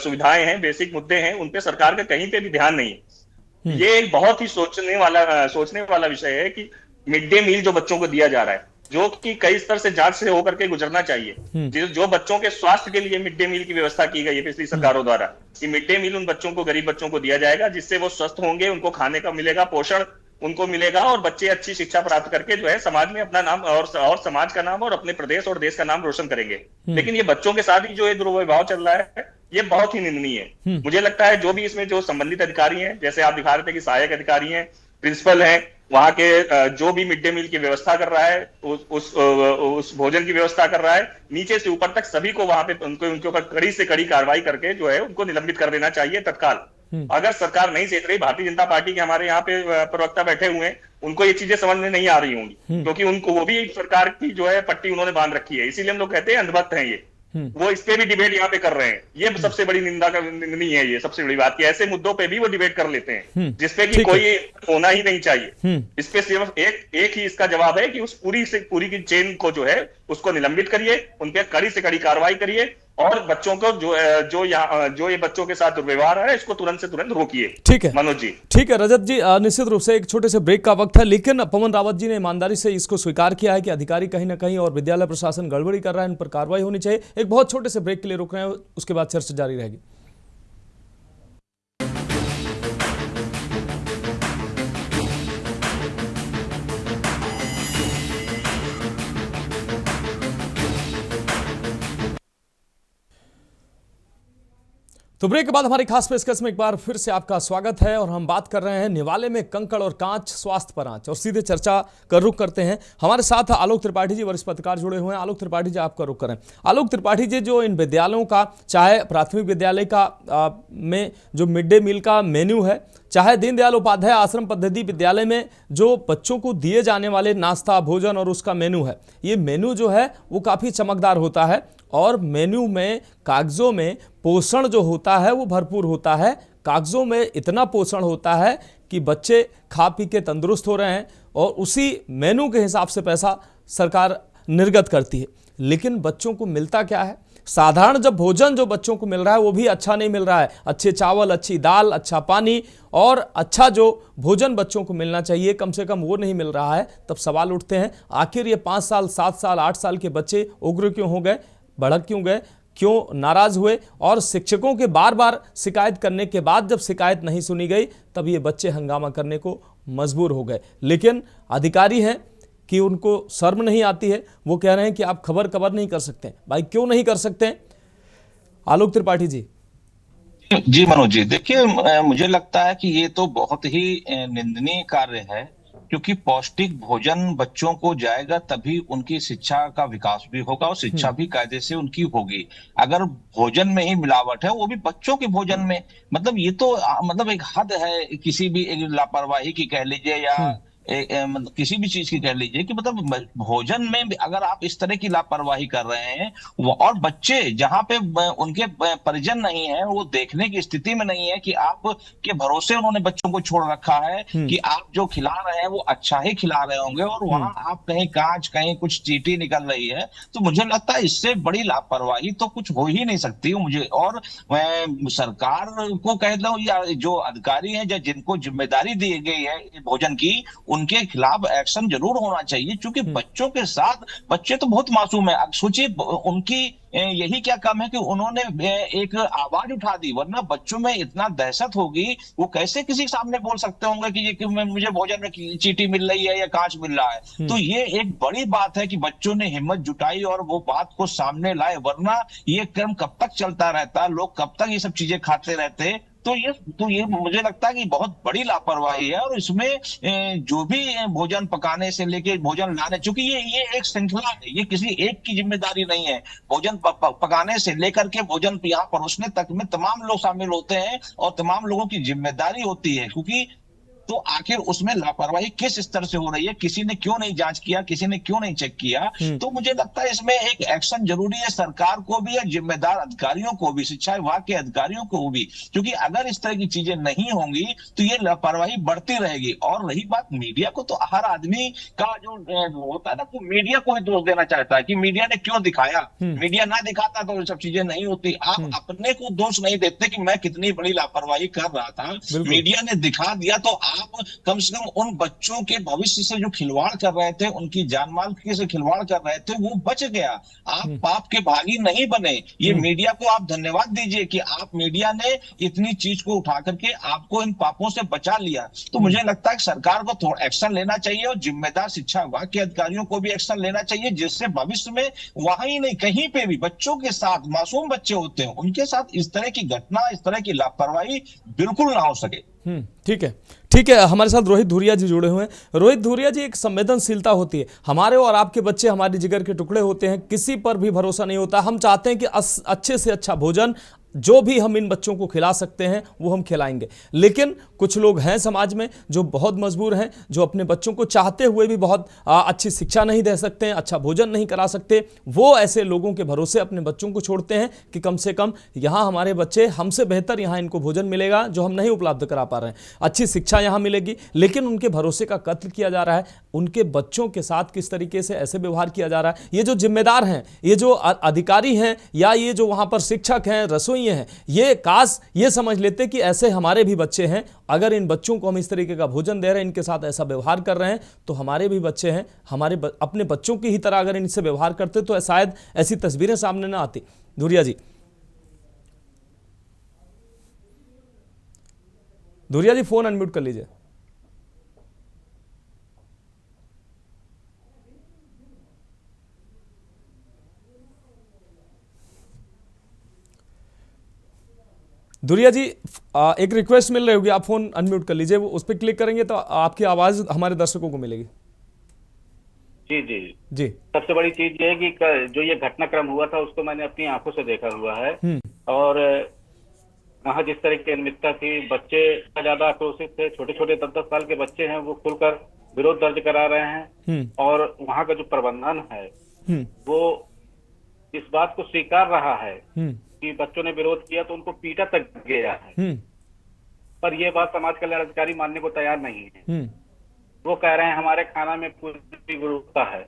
M: सुविधाएं हैं, बेसिक मुद्दे हैं, उन पे सरकार का कहीं पे भी ध्यान नहीं है। ये एक बहुत ही सोचने वाला विषय है कि मिड डे मील जो बच्चों को दिया जा रहा है, जो कि कई स्तर से जांच से होकर के गुजरना चाहिए, जो बच्चों के स्वास्थ्य के लिए मिड डे मील की व्यवस्था की गई है पिछली सरकारों द्वारा, कि मिड डे मील उन बच्चों को, गरीब बच्चों को दिया जाएगा, जिससे वो स्वस्थ होंगे, उनको खाने का मिलेगा, पोषण उनको मिलेगा, और बच्चे अच्छी शिक्षा प्राप्त करके जो है समाज में अपना नाम और समाज का नाम और अपने प्रदेश और देश का नाम रोशन करेंगे। लेकिन ये बच्चों के साथ ही जो है दुर्व्यवहार चल रहा है, ये बहुत ही निंदनीय है। मुझे लगता है जो भी इसमें जो संबंधित अधिकारी हैं, जैसे आप दिखा रहे थे कि सहायक अधिकारी हैं, प्रिंसिपल हैं, वहां के जो भी मिड डे मील की व्यवस्था कर रहा है, उस भोजन की व्यवस्था कर रहा है, नीचे से ऊपर तक सभी को वहां पे उनके ऊपर कड़ी से कड़ी कार्रवाई करके जो है उनको निलंबित कर देना चाहिए तत्काल। अगर सरकार नहीं देख रही, भारतीय जनता पार्टी के हमारे यहाँ पे प्रवक्ता बैठे हुए हैं, उनको ये चीजें समझ में नहीं आ रही होंगी, क्योंकि उनको वो भी सरकार की जो है पट्टी उन्होंने बांध रखी है। इसीलिए हम लोग कहते हैं अंधभक्त हैं ये। वो इस पे भी डिबेट यहाँ पे कर रहे हैं। ये सबसे बड़ी निंदा का नहीं है, ये सबसे बड़ी बात कि ऐसे मुद्दों पे भी वो डिबेट कर लेते हैं जिसपे कि कोई होना ही नहीं चाहिए। इस पे सिर्फ एक ही इसका जवाब है कि उस पूरी की चेन को जो है उसको निलंबित करिए, उन पे कड़ी से कड़ी कार्रवाई करिए, और बच्चों को जो ये बच्चों के साथ दुर्व्यवहार है इसको तुरंत से तुरंत रोकिए।
A: ठीक है
M: मनोज जी।
A: ठीक है रजत जी, निश्चित रूप से एक छोटे से ब्रेक का वक्त है, लेकिन पवन रावत जी ने ईमानदारी से इसको स्वीकार किया है कि अधिकारी कहीं ना कहीं और विद्यालय प्रशासन गड़बड़ी कर रहा है, इन पर कार्रवाई होनी चाहिए। एक बहुत छोटे से ब्रेक के लिए रुक रहे हैं, उसके बाद चर्चा जारी रहेगी। तो ब्रेक के बाद हमारी खास पेशकश में एक बार फिर से आपका स्वागत है, और हम बात कर रहे हैं निवाले में कंकड़ और कांच, स्वास्थ्य पर आंच, और सीधे चर्चा का रुख करते हैं। हमारे साथ आलोक त्रिपाठी जी, वरिष्ठ पत्रकार जुड़े हुए हैं। आलोक त्रिपाठी जी, आपका रुख करें। आलोक त्रिपाठी जी, जो इन विद्यालयों का, चाहे प्राथमिक विद्यालय का में जो मिड डे मील का मेन्यू है, चाहे दीनदयाल उपाध्याय आश्रम पद्धति विद्यालय में जो बच्चों को दिए जाने वाले नाश्ता, भोजन और उसका मेन्यू है, ये मेन्यू जो है वो काफ़ी चमकदार होता है, और मेन्यू में, कागज़ों में पोषण जो होता है वो भरपूर होता है। कागज़ों में इतना पोषण होता है कि बच्चे खा पी के तंदुरुस्त हो रहे हैं, और उसी मेन्यू के हिसाब से पैसा सरकार निर्गत करती है। लेकिन बच्चों को मिलता क्या है? साधारण जब भोजन जो बच्चों को मिल रहा है वो भी अच्छा नहीं मिल रहा है। अच्छे चावल, अच्छी दाल, अच्छा पानी और अच्छा जो भोजन बच्चों को मिलना चाहिए, कम से कम वो नहीं मिल रहा है। तब सवाल उठते हैं, आखिर ये 5 साल, 7 साल, 8 साल के बच्चे उग्र क्यों हो गए, भड़क क्यों गए, क्यों नाराज हुए? और शिक्षकों के बार बार शिकायत करने के बाद जब शिकायत नहीं सुनी गई, तब ये बच्चे हंगामा करने को मजबूर हो गए। लेकिन अधिकारी हैं कि उनको शर्म नहीं आती है, वो कह रहे हैं कि आप खबर कवर नहीं कर सकते। भाई क्यों नहीं कर सकते? आलोक त्रिपाठी जी।
N: जी मनोज जी, देखिए मुझे लगता है कि ये तो बहुत ही निंदनीय कार्य है, क्योंकि पौष्टिक भोजन बच्चों को जाएगा तभी उनकी शिक्षा का विकास भी होगा और शिक्षा भी कायदे से उनकी होगी। अगर भोजन में ही मिलावट है, वो भी बच्चों के भोजन में, मतलब ये तो मतलब एक हद है किसी भी एक लापरवाही की कह लीजिए, या किसी भी चीज की कह लीजिए कि मतलब भोजन में अगर आप इस तरह की लापरवाही कर रहे हैं और बच्चे जहां पे उनके परिजन नहीं है, वो देखने की स्थिति में नहीं है कि आप के भरोसे उन्होंने बच्चों को छोड़ रखा है कि आप जो खिला रहे हैं वो अच्छा ही खिला रहे होंगे, और वहां आप कहीं कांच कहीं कुछ चींटी निकल रही है, तो मुझे लगता है इससे बड़ी लापरवाही तो कुछ हो ही नहीं सकती मुझे। और मैं सरकार को कह दूं या जो अधिकारी हैं या जिनको जिम्मेदारी दी गई है भोजन की, उनके खिलाफ एक्शन जरूर होना चाहिए, क्योंकि बच्चों के साथ, बच्चे तो बहुत मासूम है, सोचिए उनकी यही क्या कम है कि उन्होंने एक आवाज उठा दी, वरना बच्चों में इतना दहशत होगी, वो कैसे किसी के सामने बोल सकते होंगे कि ये कि मुझे भोजन में चींटी मिल रही है या कांच मिल रहा है। तो ये एक बड़ी बात है कि बच्चों ने हिम्मत जुटाई और वो बात को सामने लाए, वरना ये क्रम कब तक चलता रहता, लोग कब तक ये सब चीजें खाते रहते। तो ये मुझे लगता है कि बहुत बड़ी लापरवाही है, और इसमें जो भी भोजन पकाने से लेके भोजन लाने, चूंकि ये एक श्रृंखला है, ये किसी एक की जिम्मेदारी नहीं है। भोजन पकाने से लेकर के भोजन यहाँ परोसने तक में तमाम लोग शामिल होते हैं और तमाम लोगों की जिम्मेदारी होती है, क्योंकि तो आखिर उसमें लापरवाही किस स्तर से हो रही है, किसी ने क्यों नहीं जांच किया, किसी ने क्यों नहीं चेक किया। तो मुझे लगता है इसमें एक एक्शन जरूरी है, सरकार को भी या जिम्मेदार अधिकारियों को भी, शिक्षा विभाग के अधिकारियों को भी, क्योंकि अगर इस तरह की चीजें नहीं होंगी तो ये लापरवाही बढ़ती रहेगी। और रही बात मीडिया को, तो हर आदमी का जो होता है ना, तो मीडिया को ही दोष देना चाहता है कि मीडिया ने क्यों दिखाया, मीडिया ना दिखाता तो ये सब चीजें नहीं होती। आप अपने को दोष नहीं देते कि मैं कितनी बड़ी लापरवाही कर रहा था, मीडिया ने दिखा दिया, तो आप कम से कम उन बच्चों के भविष्य से जो खिलवाड़ कर रहे थे, उनकी जानमाल से खिलवाड़ कर रहे थे, वो बच गया। आप पाप के भागी नहीं बने। ये मीडिया को आप धन्यवाद दीजिए कि आप मीडिया ने इतनी चीज को उठा करके आपको इन पापों से बचा लिया। तो मुझे लगता है कि सरकार को थोड़ा एक्शन लेना चाहिए और जिम्मेदार शिक्षा विभाग के अधिकारियों को भी एक्शन लेना चाहिए, जिससे भविष्य में वहां ही नहीं कहीं पे भी बच्चों के साथ, मासूम बच्चे होते हैं उनके साथ इस तरह की घटना, इस तरह की लापरवाही बिल्कुल ना हो सके।
A: ठीक है, ठीक है। हमारे साथ रोहित धुरिया जी जुड़े हुए हैं। रोहित धुरिया जी, एक संवेदनशीलता होती है, हमारे और आपके बच्चे हमारे जिगर के टुकड़े होते हैं, किसी पर भी भरोसा नहीं होता। हम चाहते हैं कि अच्छे से अच्छा भोजन जो भी हम इन बच्चों को खिला सकते हैं वो हम खिलाएंगे, लेकिन कुछ लोग हैं समाज में जो बहुत मजबूर हैं, जो अपने बच्चों को चाहते हुए भी बहुत अच्छी शिक्षा नहीं दे सकते हैं, अच्छा भोजन नहीं करा सकते। वो ऐसे लोगों के भरोसे अपने बच्चों को छोड़ते हैं कि कम से कम यहाँ हमारे बच्चे हमसे बेहतर यहाँ इनको भोजन मिलेगा जो हम नहीं उपलब्ध करा पा रहे हैं, अच्छी शिक्षा यहाँ मिलेगी, लेकिन उनके भरोसे का कत्ल किया जा रहा है। उनके बच्चों के साथ किस तरीके से ऐसे व्यवहार किया जा रहा है, ये जो जिम्मेदार हैं, ये जो अधिकारी हैं, या ये जो वहाँ पर शिक्षक हैं, रसोई हैं, ये काश ये समझ लेते कि ऐसे हमारे भी बच्चे हैं। अगर इन बच्चों को हम इस तरीके का भोजन दे रहे हैं, इनके साथ ऐसा व्यवहार कर रहे हैं, तो हमारे भी बच्चे हैं, हमारे अपने बच्चों की ही तरह अगर इनसे व्यवहार करते तो शायद ऐसी तस्वीरें सामने ना आती। धुरिया जी, धुरिया जी फोन अनम्यूट कर लीजिए। धुरिया जी, एक रिक्वेस्ट मिल रही होगी, आप फोन अनम्यूट कर लीजिए, वो उस पर क्लिक करेंगे तो आपकी आवाज हमारे दर्शकों को मिलेगी।
O: जी जी
A: जी।
O: सबसे बड़ी चीज ये है कि जो ये घटनाक्रम हुआ था उसको मैंने अपनी आंखों से देखा हुआ है, और वहाँ जिस तरह की अनियमितता थी, बच्चे ज्यादा आक्रोशित थे, छोटे छोटे 10-10 साल के बच्चे हैं, वो खुलकर विरोध दर्ज करा रहे हैं, और वहाँ का जो प्रबंधन है वो इस बात को स्वीकार रहा है कि बच्चों ने विरोध किया तो उनको पीटा तक गया है, पर यह बात समाज कल्याण अधिकारी मानने को तैयार नहीं है। वो कह रहे हैं हमारे खाना में पूरी गुणवत्ता है,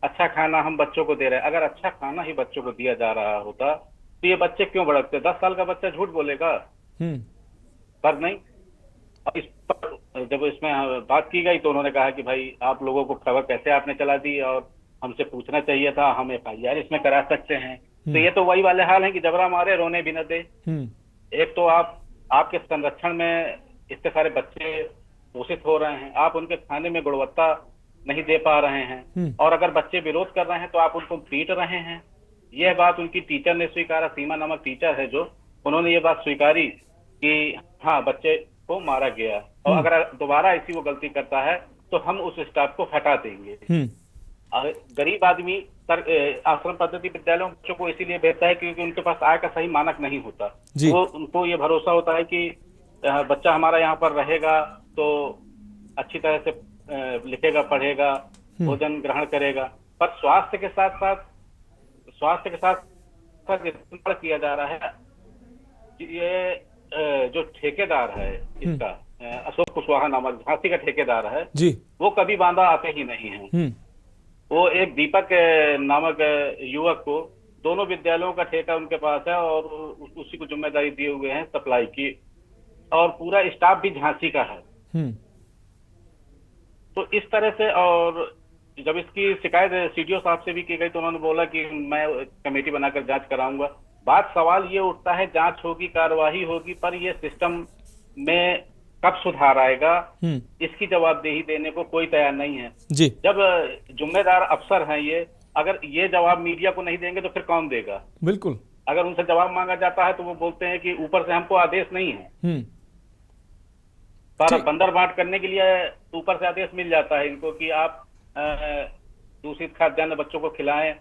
O: अच्छा खाना हम बच्चों को दे रहे हैं। अगर अच्छा खाना ही बच्चों को दिया जा रहा होता तो ये बच्चे क्यों भड़कते? 10 साल का बच्चा झूठ बोलेगा, पर नहीं। इस पर जब इसमें बात की गई तो उन्होंने कहा कि भाई आप लोगों को खबर कैसे आपने चला दी, और हमसे पूछना चाहिए था, हम FIR इसमें करा सकते हैं। तो ये तो वही वाले हाल है कि जबरा मारे रोने भी न दे। एक तो आपके संरक्षण में इतने सारे बच्चे पोषित हो रहे हैं, आप उनके खाने में गुणवत्ता नहीं दे पा रहे हैं, और अगर बच्चे विरोध कर रहे हैं तो आप उनको पीट रहे हैं। यह बात उनकी टीचर ने स्वीकारा, सीमा नामक टीचर है जो, उन्होंने ये बात स्वीकारी कि हाँ बच्चे को मारा गया, और अगर दोबारा ऐसी वो गलती करता है तो हम उस स्टाफ को हटा देंगे। गरीब आदमी आश्रम पद्धति विद्यालयों बच्चों को इसीलिए भेजता है क्योंकि उनके पास आय का सही मानक नहीं होता। वो उनको ये भरोसा होता है कि बच्चा हमारा यहाँ पर रहेगा तो अच्छी तरह से लिखेगा, पढ़ेगा, भोजन ग्रहण करेगा। पर स्वास्थ्य के साथ साथ इस्तेमाल किया जा रहा है। ये जो ठेकेदार है इसका, अशोक कुशवाहा नामक झांसी का ठेकेदार है
A: जी, वो
O: कभी बांदा आते ही नहीं है। वो एक दीपक नामक युवक को दोनों विद्यालयों का ठेका उनके पास है और उसी को जिम्मेदारी दिए हुए हैं सप्लाई की, और पूरा स्टाफ भी झांसी का है। तो इस तरह से, और जब इसकी शिकायत सीडीओ साहब से भी की गई तो उन्होंने बोला कि मैं कमेटी बनाकर जांच कराऊंगा। बात सवाल ये उठता है, जांच होगी, कार्यवाही होगी, पर ये सिस्टम में कब सुधार आएगा, इसकी जवाबदेही देने को कोई तैयार नहीं है
A: जी।
O: जब जिम्मेदार अफसर हैं ये, अगर ये जवाब मीडिया को नहीं देंगे तो फिर कौन देगा?
A: बिल्कुल।
O: अगर उनसे जवाब मांगा जाता है तो वो बोलते हैं कि ऊपर से हमको आदेश नहीं है। सारा बंदर बांट करने के लिए ऊपर से आदेश मिल जाता है इनको कि आप दूषित खाद्यान्न बच्चों को खिलाएं,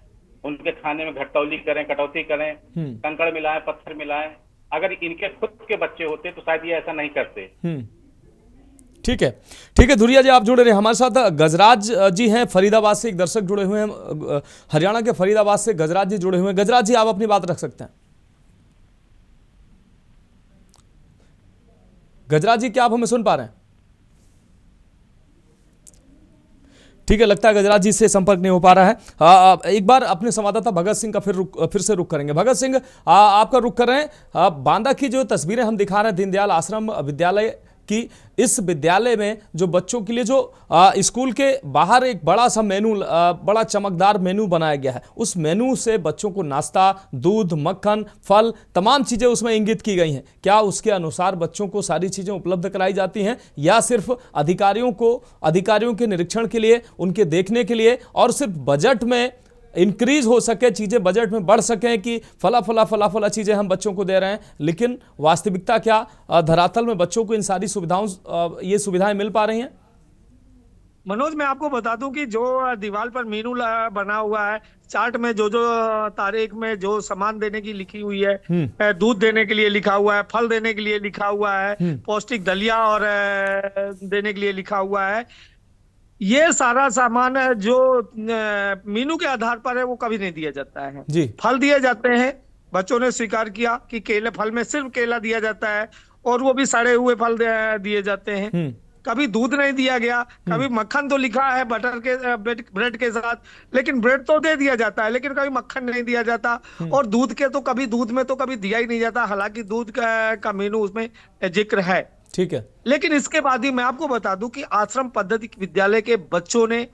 O: उनके खाने में घटतौली करें, कटौती करें, कंकड़ मिलाएं, पत्थर मिलाएं। अगर इनके खुद के बच्चे होते तो शायद ये ऐसा नहीं करते।
A: ठीक है धुरिया जी, आप जुड़े रहे हमारे साथ। गजराज जी हैं फरीदाबाद से, एक दर्शक जुड़े हुए हैं हरियाणा के फरीदाबाद से, गजराज जी जुड़े हुए हैं। गजराज जी, आप अपनी बात रख सकते हैं। गजराज जी, क्या आप हमें सुन पा रहे हैं? ठीक है, लगता है गजराज जी से संपर्क नहीं हो पा रहा है। एक बार अपने संवाददाता भगत सिंह का फिर से रुख करेंगे। भगत सिंह, आपका रुख कर रहे हैं। बांदा की जो तस्वीरें हम दिखा रहे हैं दीनदयाल आश्रम विद्यालय कि इस विद्यालय में जो बच्चों के लिए जो स्कूल के बाहर एक बड़ा सा मेनू, बड़ा चमकदार मेनू बनाया गया है। उस मेनू से बच्चों को नाश्ता, दूध, मक्खन, फल, तमाम चीज़ें उसमें इंगित की गई हैं। क्या उसके अनुसार बच्चों को सारी चीज़ें उपलब्ध कराई जाती हैं या सिर्फ अधिकारियों के निरीक्षण के लिए, उनके देखने के लिए, और सिर्फ बजट में इंक्रीज हो सके, चीज़ें बजट में बढ़ सकें कि फला चीज़ें हम बच्चों को दे रहे हैं, लेकिन वास्तविकता क्या, धरातल में बच्चों को इन सारी ये सुविधाएं मिल पा रही हैं?
C: मनोज, मैं आपको बता दूं कि जो दीवार पर मेनू बना हुआ है, चार्ट में जो तारीख में जो सामान देने की लिखी हुई है, दूध देने के लिए लिखा हुआ है, फल देने के लिए लिखा हुआ है, पौष्टिक दलिया और देने के लिए लिखा हुआ है, ये सारा सामान जो मेनू के आधार पर है वो कभी नहीं दिया जाता है जी। फल दिए जाते हैं, बच्चों ने स्वीकार किया कि केले, फल में सिर्फ केला दिया जाता है और वो भी सड़े हुए फल दिए जाते हैं। कभी दूध नहीं दिया गया, कभी मक्खन तो लिखा है बटर के ब्रेड के साथ, लेकिन ब्रेड तो दे दिया जाता है, लेकिन कभी मक्खन नहीं दिया जाता। और दूध के तो कभी दूध में तो कभी दिया ही नहीं जाता, हालांकि दूध का मेनू उसमें जिक्र है।
A: ठीक है,
C: लेकिन इसके बाद ही मैं आपको बता दूं कि आश्रम पद्धति विद्यालय के बच्चों ने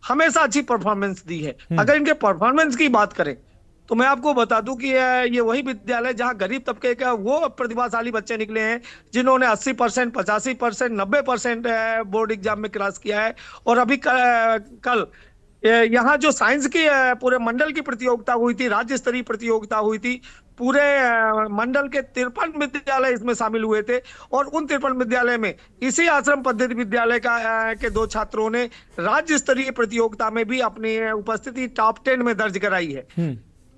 C: हमेशा अच्छी परफॉर्मेंस दी है। अगर इनके परफॉर्मेंस की बात करें तो मैं आपको बता दूं कि ये वही विद्यालय जहां गरीब तबके का वो प्रतिभाशाली बच्चे निकले हैं जिन्होंने 80%, 85%, 90% बोर्ड एग्जाम में क्रॉस किया है। और अभी कल यहाँ जो साइंस की पूरे मंडल की प्रतियोगिता हुई थी, राज्य स्तरीय प्रतियोगिता हुई थी, पूरे मंडल के 53 विद्यालय इसमें शामिल हुए थे और उन 53 विद्यालय में इसी आश्रम पद्धति विद्यालय के 2 छात्रों ने राज्य स्तरीय प्रतियोगिता में भी अपनी उपस्थिति टॉप 10 में दर्ज कराई है।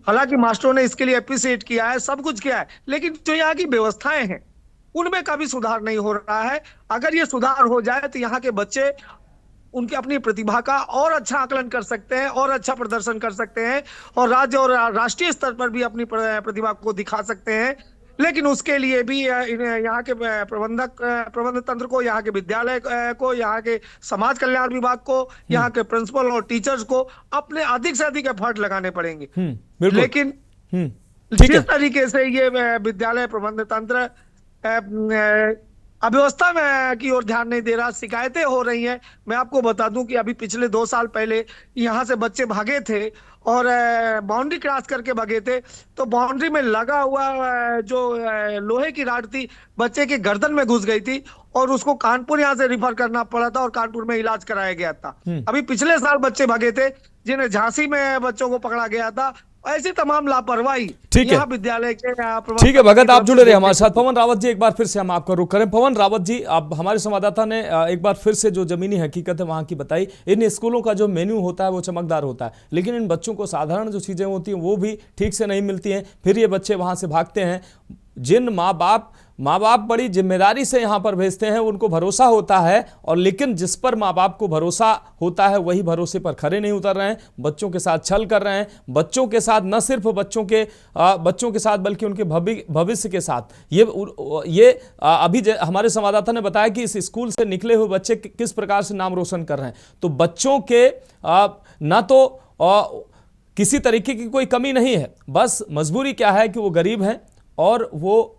C: हालांकि मास्टरों ने इसके लिए अप्रिशिएट किया है, सब कुछ किया है, लेकिन जो यहाँ की व्यवस्थाएं हैं उनमें कभी सुधार नहीं हो रहा है। अगर ये सुधार हो जाए तो यहाँ के बच्चे उनकी अपनी प्रतिभा का और अच्छा आकलन कर सकते हैं और अच्छा प्रदर्शन कर सकते हैं और राज्य और राष्ट्रीय स्तर पर भी अपनी प्रतिभा को दिखा सकते हैं। लेकिन उसके लिए भी यहाँ के प्रबंध तंत्र को, यहाँ के विद्यालय को, यहाँ के समाज कल्याण विभाग को, यहाँ के प्रिंसिपल और टीचर्स को अपने अधिक से अधिक एफर्ट लगाने पड़ेंगे। लेकिन जिस तरीके से ये विद्यालय प्रबंध तंत्र अव्यवस्था में की ओर ध्यान नहीं दे रहा, शिकायतें हो रही हैं। मैं आपको बता दूं कि अभी पिछले 2 साल पहले यहाँ से बच्चे भागे थे और बाउंड्री क्रॉस करके भागे थे, तो बाउंड्री में लगा हुआ जो लोहे की राड थी बच्चे के गर्दन में घुस गई थी और उसको कानपुर यहाँ से रिफर करना पड़ा था और कानपुर में इलाज कराया गया था। अभी पिछले साल बच्चे भागे थे जिन्हें झांसी में बच्चों को पकड़ा गया था। ऐसी तमाम लापरवाही यहाँ विद्यालय के।
A: ठीक है भगत, आप जुड़े रहे हमारे साथ। पवन रावत जी, एक बार फिर से हम आपका रुख करें। पवन रावत जी, आप हमारे संवाददाता ने एक बार फिर से जो जमीनी हकीकत है वहां की बताई। इन स्कूलों का जो मेन्यू होता है वो चमकदार होता है, लेकिन इन बच्चों को साधारण जो चीजें होती हैं वो भी ठीक से नहीं मिलती हैं। फिर ये बच्चे वहां से भागते हैं। जिन माँ बाप माँ बाप बड़ी जिम्मेदारी से यहाँ पर भेजते हैं, उनको भरोसा होता है, और लेकिन जिस पर माँ बाप को भरोसा होता है वही भरोसे पर खरे नहीं उतर रहे हैं, बच्चों के साथ छल कर रहे हैं, बच्चों के साथ, न सिर्फ बच्चों के साथ बल्कि उनके भविष्य के साथ। ये अभी हमारे संवाददाता ने बताया कि इस स्कूल से निकले हुए बच्चे किस प्रकार से नाम रोशन कर रहे हैं। तो बच्चों के न तो किसी तरीके की कोई कमी नहीं है, बस मजबूरी क्या है कि वो गरीब हैं और वो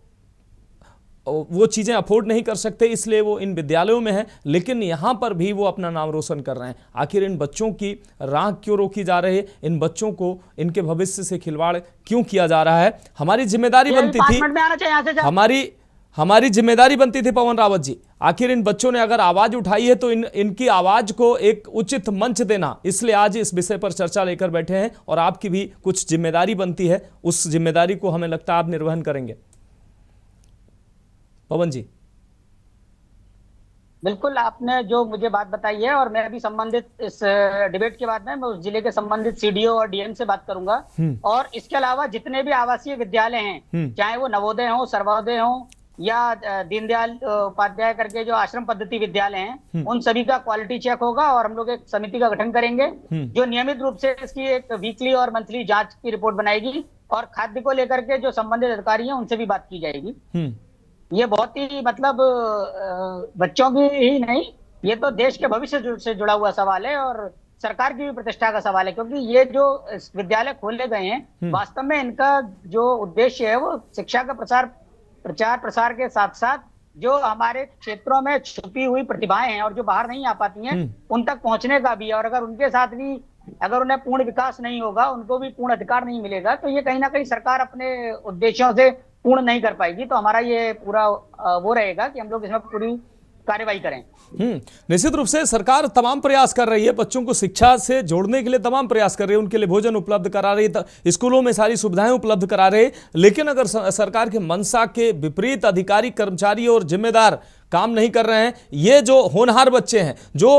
A: चीज़ें अफोर्ड नहीं कर सकते, इसलिए वो इन विद्यालयों में हैं, लेकिन यहाँ पर भी वो अपना नाम रोशन कर रहे हैं। आखिर इन बच्चों की राह क्यों रोकी जा रही है, इन बच्चों को इनके भविष्य से खिलवाड़ क्यों किया जा रहा है? हमारी जिम्मेदारी बनती थी, हमारी जिम्मेदारी बनती थी पवन रावत जी, आखिर इन बच्चों ने अगर आवाज उठाई है तो इनकी आवाज को एक उचित मंच देना, इसलिए आज इस विषय पर चर्चा लेकर बैठे हैं और आपकी भी कुछ जिम्मेदारी बनती है, उस जिम्मेदारी को हमें लगता है आप निर्वहन करेंगे। पवन जी।
K: बिल्कुल, आपने जो मुझे बात बताई है, और मैं भी संबंधित इस डिबेट के बाद में मैं उस जिले के संबंधित सीडीओ और डीएम से बात करूंगा। और इसके अलावा जितने भी आवासीय विद्यालय हैं, चाहे वो नवोदय हो, सर्वोदय हो या दीनदयाल उपाध्याय करके जो आश्रम पद्धति विद्यालय हैं, उन सभी का क्वालिटी चेक होगा और हम लोग एक समिति का गठन करेंगे जो नियमित रूप से इसकी एक वीकली और मंथली जांच की रिपोर्ट बनाएगी और खाद्य को लेकर के जो संबंधित अधिकारी हैं उनसे भी बात की जाएगी। ये बहुत ही मतलब बच्चों की ही नहीं, ये तो देश के भविष्य से जुड़ा हुआ सवाल है और सरकार की भी प्रतिष्ठा का सवाल है, क्योंकि ये जो विद्यालय खोले गए हैं वास्तव में इनका जो उद्देश्य है वो शिक्षा का प्रचार प्रसार के साथ साथ जो हमारे क्षेत्रों में छुपी हुई प्रतिभाएं हैं और जो बाहर नहीं आ पाती हैं उन तक पहुंचने का भी है। और अगर उनके साथ भी अगर उन्हें पूर्ण विकास नहीं होगा, उनको भी पूर्ण अधिकार नहीं मिलेगा, तो ये कहीं ना कहीं सरकार अपने उद्देश्यों से पूर्ण नहीं कर पाएगी। तो हमारा ये पूरा वो रहेगा कि हम लोग इसमें पूरी कार्यवाही करें।
A: निश्चित रूप से सरकार तमाम प्रयास कर रही है, बच्चों को शिक्षा से जोड़ने के लिए तमाम प्रयास कर रही है, उनके लिए भोजन उपलब्ध करा रही है, स्कूलों में सारी सुविधाएं उपलब्ध करा रहे हैं, लेकिन अगर सरकार के मंशा के विपरीत अधिकारी, कर्मचारी और जिम्मेदार काम नहीं कर रहे हैं, ये जो होनहार बच्चे हैं जो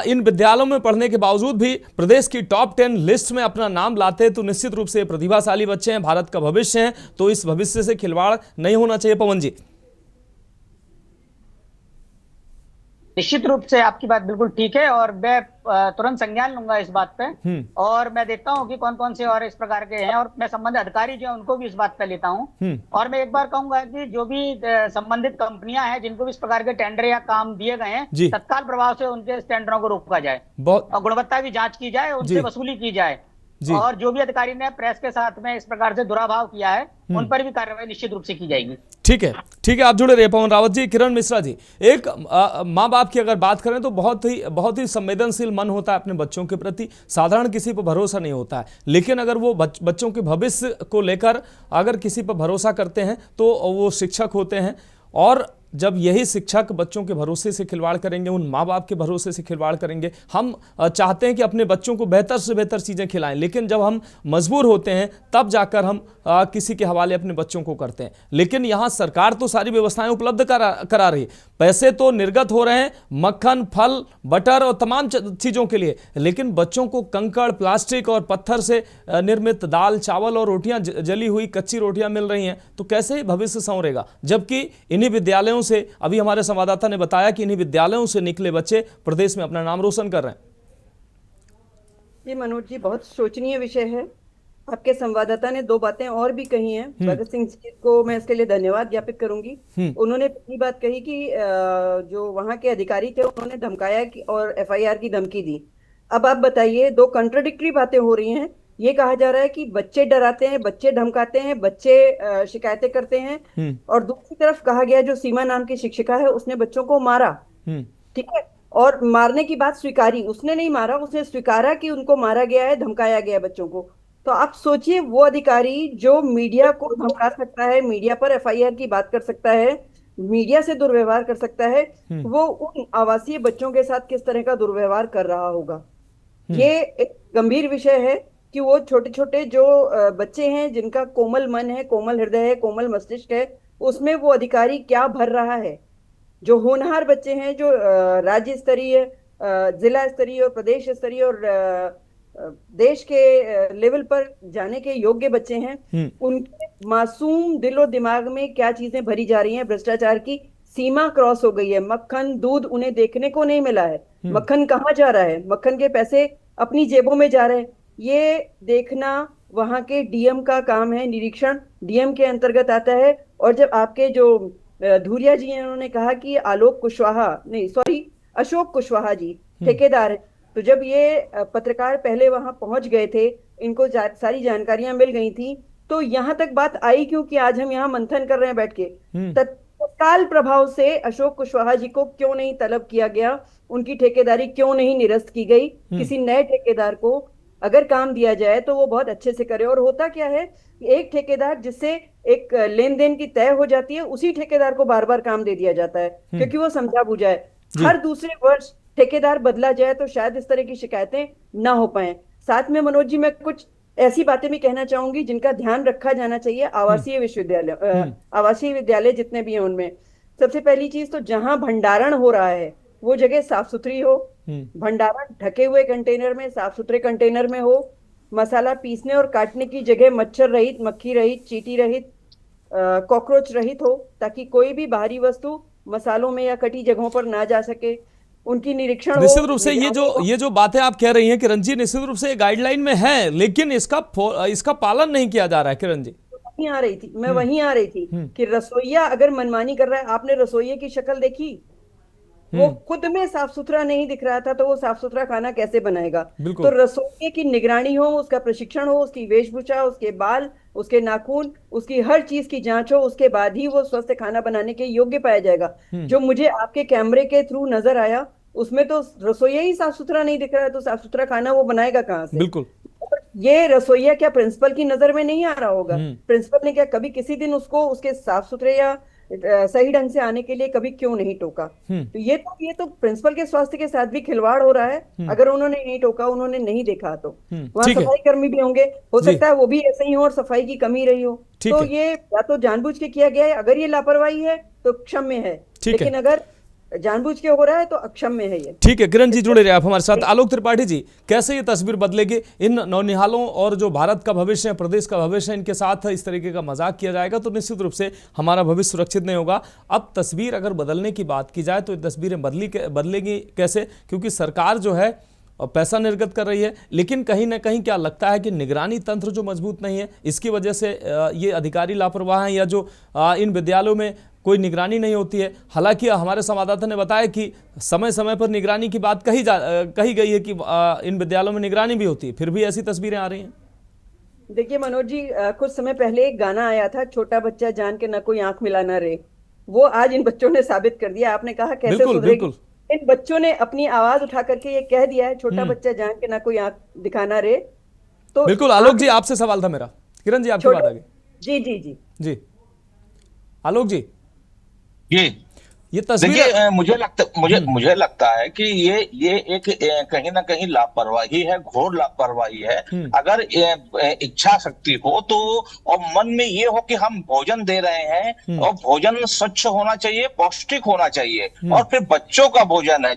A: इन विद्यालयों में पढ़ने के बावजूद भी प्रदेश की टॉप 10 लिस्ट में अपना नाम लाते हैं, तो निश्चित रूप से प्रतिभाशाली बच्चे हैं, भारत का भविष्य है, तो इस भविष्य से खिलवाड़ नहीं होना चाहिए। पवन जी।
K: निश्चित रूप से आपकी बात बिल्कुल ठीक है और मैं तुरंत संज्ञान लूंगा इस बात पे और मैं देखता हूं कि कौन कौन से और इस प्रकार के हैं और मैं संबंधित अधिकारी जो है उनको भी इस बात पे लेता हूं। और मैं एक बार कहूंगा कि जो भी संबंधित कंपनियां हैं जिनको भी इस प्रकार के टेंडर या काम दिए गए हैं, तत्काल प्रभाव से उनके टेंडरों को रोका जाए और गुणवत्ता की जांच की जाए, उनसे वसूली की जाए और जो भी अधिकारी ने प्रेस के साथ में इस प्रकार से दुराभाव किया है उन पर भी कार्रवाई निश्चित रूप से की जाएगी।
A: ठीक है, ठीक है, आप जुड़े रहिए। पवन रावत जी। किरण मिश्रा जी, एक माँ बाप की अगर बात करें तो बहुत ही संवेदनशील मन होता है अपने बच्चों के प्रति, साधारण किसी पर भरोसा नहीं होता है, लेकिन अगर वो बच्चों के भविष्य को लेकर अगर किसी पर भरोसा करते हैं तो वो शिक्षक होते हैं और जब यही शिक्षक बच्चों के भरोसे से खिलवाड़ करेंगे, उन माँ बाप के भरोसे से खिलवाड़ करेंगे, हम चाहते हैं कि अपने बच्चों को बेहतर से बेहतर चीज़ें खिलाएं, लेकिन जब हम मजबूर होते हैं तब जाकर हम किसी के हवाले अपने बच्चों को करते हैं। लेकिन यहाँ सरकार तो सारी व्यवस्थाएं उपलब्ध करा रही है, पैसे तो निर्गत हो रहे हैं मक्खन, फल, बटर और तमाम चीज़ों के लिए, लेकिन बच्चों को कंकड़, प्लास्टिक और पत्थर से निर्मित दाल, चावल और रोटियां, जली हुई कच्ची रोटियां मिल रही हैं, तो कैसे भविष्य संवरेगा? जबकि इन्हीं विद्यालयों से, अभी हमारे संवाददाता ने बताया कि इन्हीं विद्यालयों से निकले बच्चे प्रदेश में अपना नाम रोशन कर रहे हैं।
L: ये मनोज जी बहुत शोचनीय विषय है। आपके संवाददाता ने दो बातें और भी कही हैं, भगत सिंह जी को मैं इसके लिए धन्यवाद ज्ञापित करूंगी। उन्होंने पहली बात कही कि जो वहां के अधिकारी थे उन्होंने धमकाया और एफआईआर की धमकी दी। अब आप बताइए, दो कंट्राडिक्टरी बातें हो रही हैं। ये कहा जा रहा है कि बच्चे डराते हैं, बच्चे धमकाते हैं, बच्चे शिकायतें करते हैं, और दूसरी तरफ कहा गया जो सीमा नाम की शिक्षिका है उसने बच्चों को मारा। ठीक है, और मारने की बात स्वीकारी, उसने नहीं मारा, उसने स्वीकारा कि उनको मारा गया है, धमकाया गया बच्चों को। तो आप सोचिए, वो अधिकारी जो मीडिया को धमका सकता है, मीडिया पर एफआईआर की बात कर सकता है, मीडिया से दुर्व्यवहार कर सकता है, वो उन आवासीय बच्चों के साथ किस तरह का दुर्व्यवहार कर रहा होगा। ये एक गंभीर विषय है कि वो छोटे छोटे जो बच्चे हैं जिनका कोमल मन है, कोमल हृदय है, कोमल मस्तिष्क है, उसमें वो अधिकारी क्या भर रहा है। जो होनहार बच्चे हैं, जो राज्य स्तरीय, जिला स्तरीय और प्रदेश स्तरीय और देश के लेवल पर जाने के योग्य बच्चे हैं, उनके मासूम दिलो दिमाग में क्या चीजें भरी जा रही हैं। भ्रष्टाचार की सीमा क्रॉस हो गई है। मक्खन दूध उन्हें देखने को नहीं मिला है। मक्खन कहाँ जा रहा है? मक्खन के पैसे अपनी जेबों में जा रहे हैं। ये देखना वहां के डीएम का काम है। निरीक्षण डीएम के अंतर्गत आता है। और जब आपके जो धूरिया जी हैं, उन्होंने कहा कि अशोक कुशवाहा जी ठेकेदार है, तो जब ये पत्रकार पहले वहां पहुंच गए थे, इनको सारी जानकारियां मिल गई थी, तो यहां तक बात आई क्योंकि आज हम यहाँ मंथन कर रहे हैं बैठ के। तत्काल प्रभाव से अशोक कुशवाहा जी को क्यों नहीं तलब किया गया? उनकी ठेकेदारी क्यों नहीं निरस्त की गई? किसी नए ठेकेदार को अगर काम दिया जाए तो वो बहुत अच्छे से करे। और होता क्या है, एक ठेकेदार जिससे एक लेन देन की तय हो जाती है, उसी ठेकेदार को बार बार काम दे दिया जाता है क्योंकि वो समझा बुझा है। हर दूसरे वर्ष ठेकेदार बदला जाए तो शायद इस तरह की शिकायतें ना हो पाए। साथ में मनोज जी, मैं कुछ ऐसी बातें भी कहना चाहूंगी जिनका ध्यान रखा जाना चाहिए। आवासीय विद्यालय जितने भी हैं उनमें सबसे पहली चीज तो जहां भंडारण हो रहा है वो जगह साफ सुथरी हो। भंडारण ढके हुए कंटेनर में, साफ सुथरे कंटेनर में हो। मसाला पीसने और काटने की जगह मच्छर रहित, मक्खी रहित, चींटी रहित, कॉकरोच रहित हो, ताकि कोई भी बाहरी वस्तु मसालों में या कटी जगहों पर ना जा सके। उनकी निरीक्षण
A: निश्चित रूप से ये जो बातें आप कह रही हैं किरण जी, निश्चित रूप से गाइडलाइन में है, लेकिन इसका पालन नहीं किया जा रहा है। किरण जी,
L: मैं वहीं आ रही थी कि रसोईया अगर मनमानी कर रहा है, आपने रसोइये की शक्ल देखी? वो खुद में साफ सुथरा नहीं दिख रहा था, तो वो साफ सुथरा खाना कैसे बनाएगा? तो रसोइये की निगरानी हो, उसका प्रशिक्षण हो, उसकी वेशभूषा, उसके बाल, उसके नाखून, उसकी हर चीज की जांच हो, उसके बाद ही वो स्वस्थ खाना बनाने के योग्य पाया जाएगा। जो मुझे आपके कैमरे के थ्रू नजर आया उसमें तो रसोइया ही साफ सुथरा नहीं दिख रहा है, तो साफ सुथरा खाना वो बनाएगा कहाँ से?
A: बिल्कुल।
L: ये रसोइया क्या प्रिंसिपल की नजर में नहीं आ रहा होगा? प्रिंसिपल ने क्या कभी किसी दिन उसको उसके साफ सुथरे या सही ढंग से आने के लिए कभी क्यों नहीं टोका? तो ये तो प्रिंसिपल के स्वास्थ्य के साथ भी खिलवाड़ हो रहा है। अगर उन्होंने नहीं टोका, उन्होंने नहीं देखा, तो वहाँ सफाई कर्मी भी होंगे, हो सकता है वो भी ऐसे ही हो और सफाई की कमी रही हो। तो ये या तो जानबूझ के किया गया है। अगर ये लापरवाही है तो क्षम्य है, लेकिन अगर जानबूझ के हो रहा है तो अक्षम्य है ये।
A: ठीक है किरण जी, जुड़े रहे आप हमारे साथ। आलोक त्रिपाठी जी, कैसे ये तस्वीर बदलेगी? इन नौनिहालों और जो भारत का भविष्य है, प्रदेश का भविष्य है, इनके साथ इस तरीके का मजाक किया जाएगा तो निश्चित रूप से हमारा भविष्य सुरक्षित नहीं होगा। अब तस्वीर अगर बदलने की बात की जाए तो ये तस्वीरें बदलेगी कैसे? क्योंकि सरकार जो है पैसा निर्गत कर रही है, लेकिन कहीं ना कहीं क्या लगता है कि निगरानी तंत्र जो मजबूत नहीं है, इसकी वजह से ये अधिकारी लापरवाह हैं, या जो इन विद्यालयों में कोई निगरानी नहीं होती है। हालांकि हमारे संवाददाता ने बताया कि समय समय पर निगरानी की बात कही गई है कि इन विद्यालयों में निगरानी भी होती है, फिर भी ऐसी तस्वीरें आ रही हैं।
L: देखिए मनोज जी, कुछ समय पहले एक गाना आया था, छोटा बच्चा जान के ना कोई आंख मिलाना रे। वो आज इन बच्चों ने साबित कर दिया। आपने कहा कैसे सुधरेगी? इन बच्चों ने अपनी आवाज उठा करके ये कह दिया है, छोटा बच्चा जान के ना कोई आंख दिखाना रे। तो
A: बिल्कुल आलोक जी, आपसे सवाल था मेरा। किरण जी, आपकी बात आ गई।
L: जी जी जी
A: जी आलोक जी,
N: ये तस्वीर मुझे लगता है कि ये एक कहीं ना कहीं लापरवाही है, घोर लापरवाही है। अगर इच्छा शक्ति हो तो, और मन में ये हो कि हम भोजन दे रहे हैं और भोजन स्वच्छ होना चाहिए, पौष्टिक होना चाहिए, और फिर बच्चों का भोजन है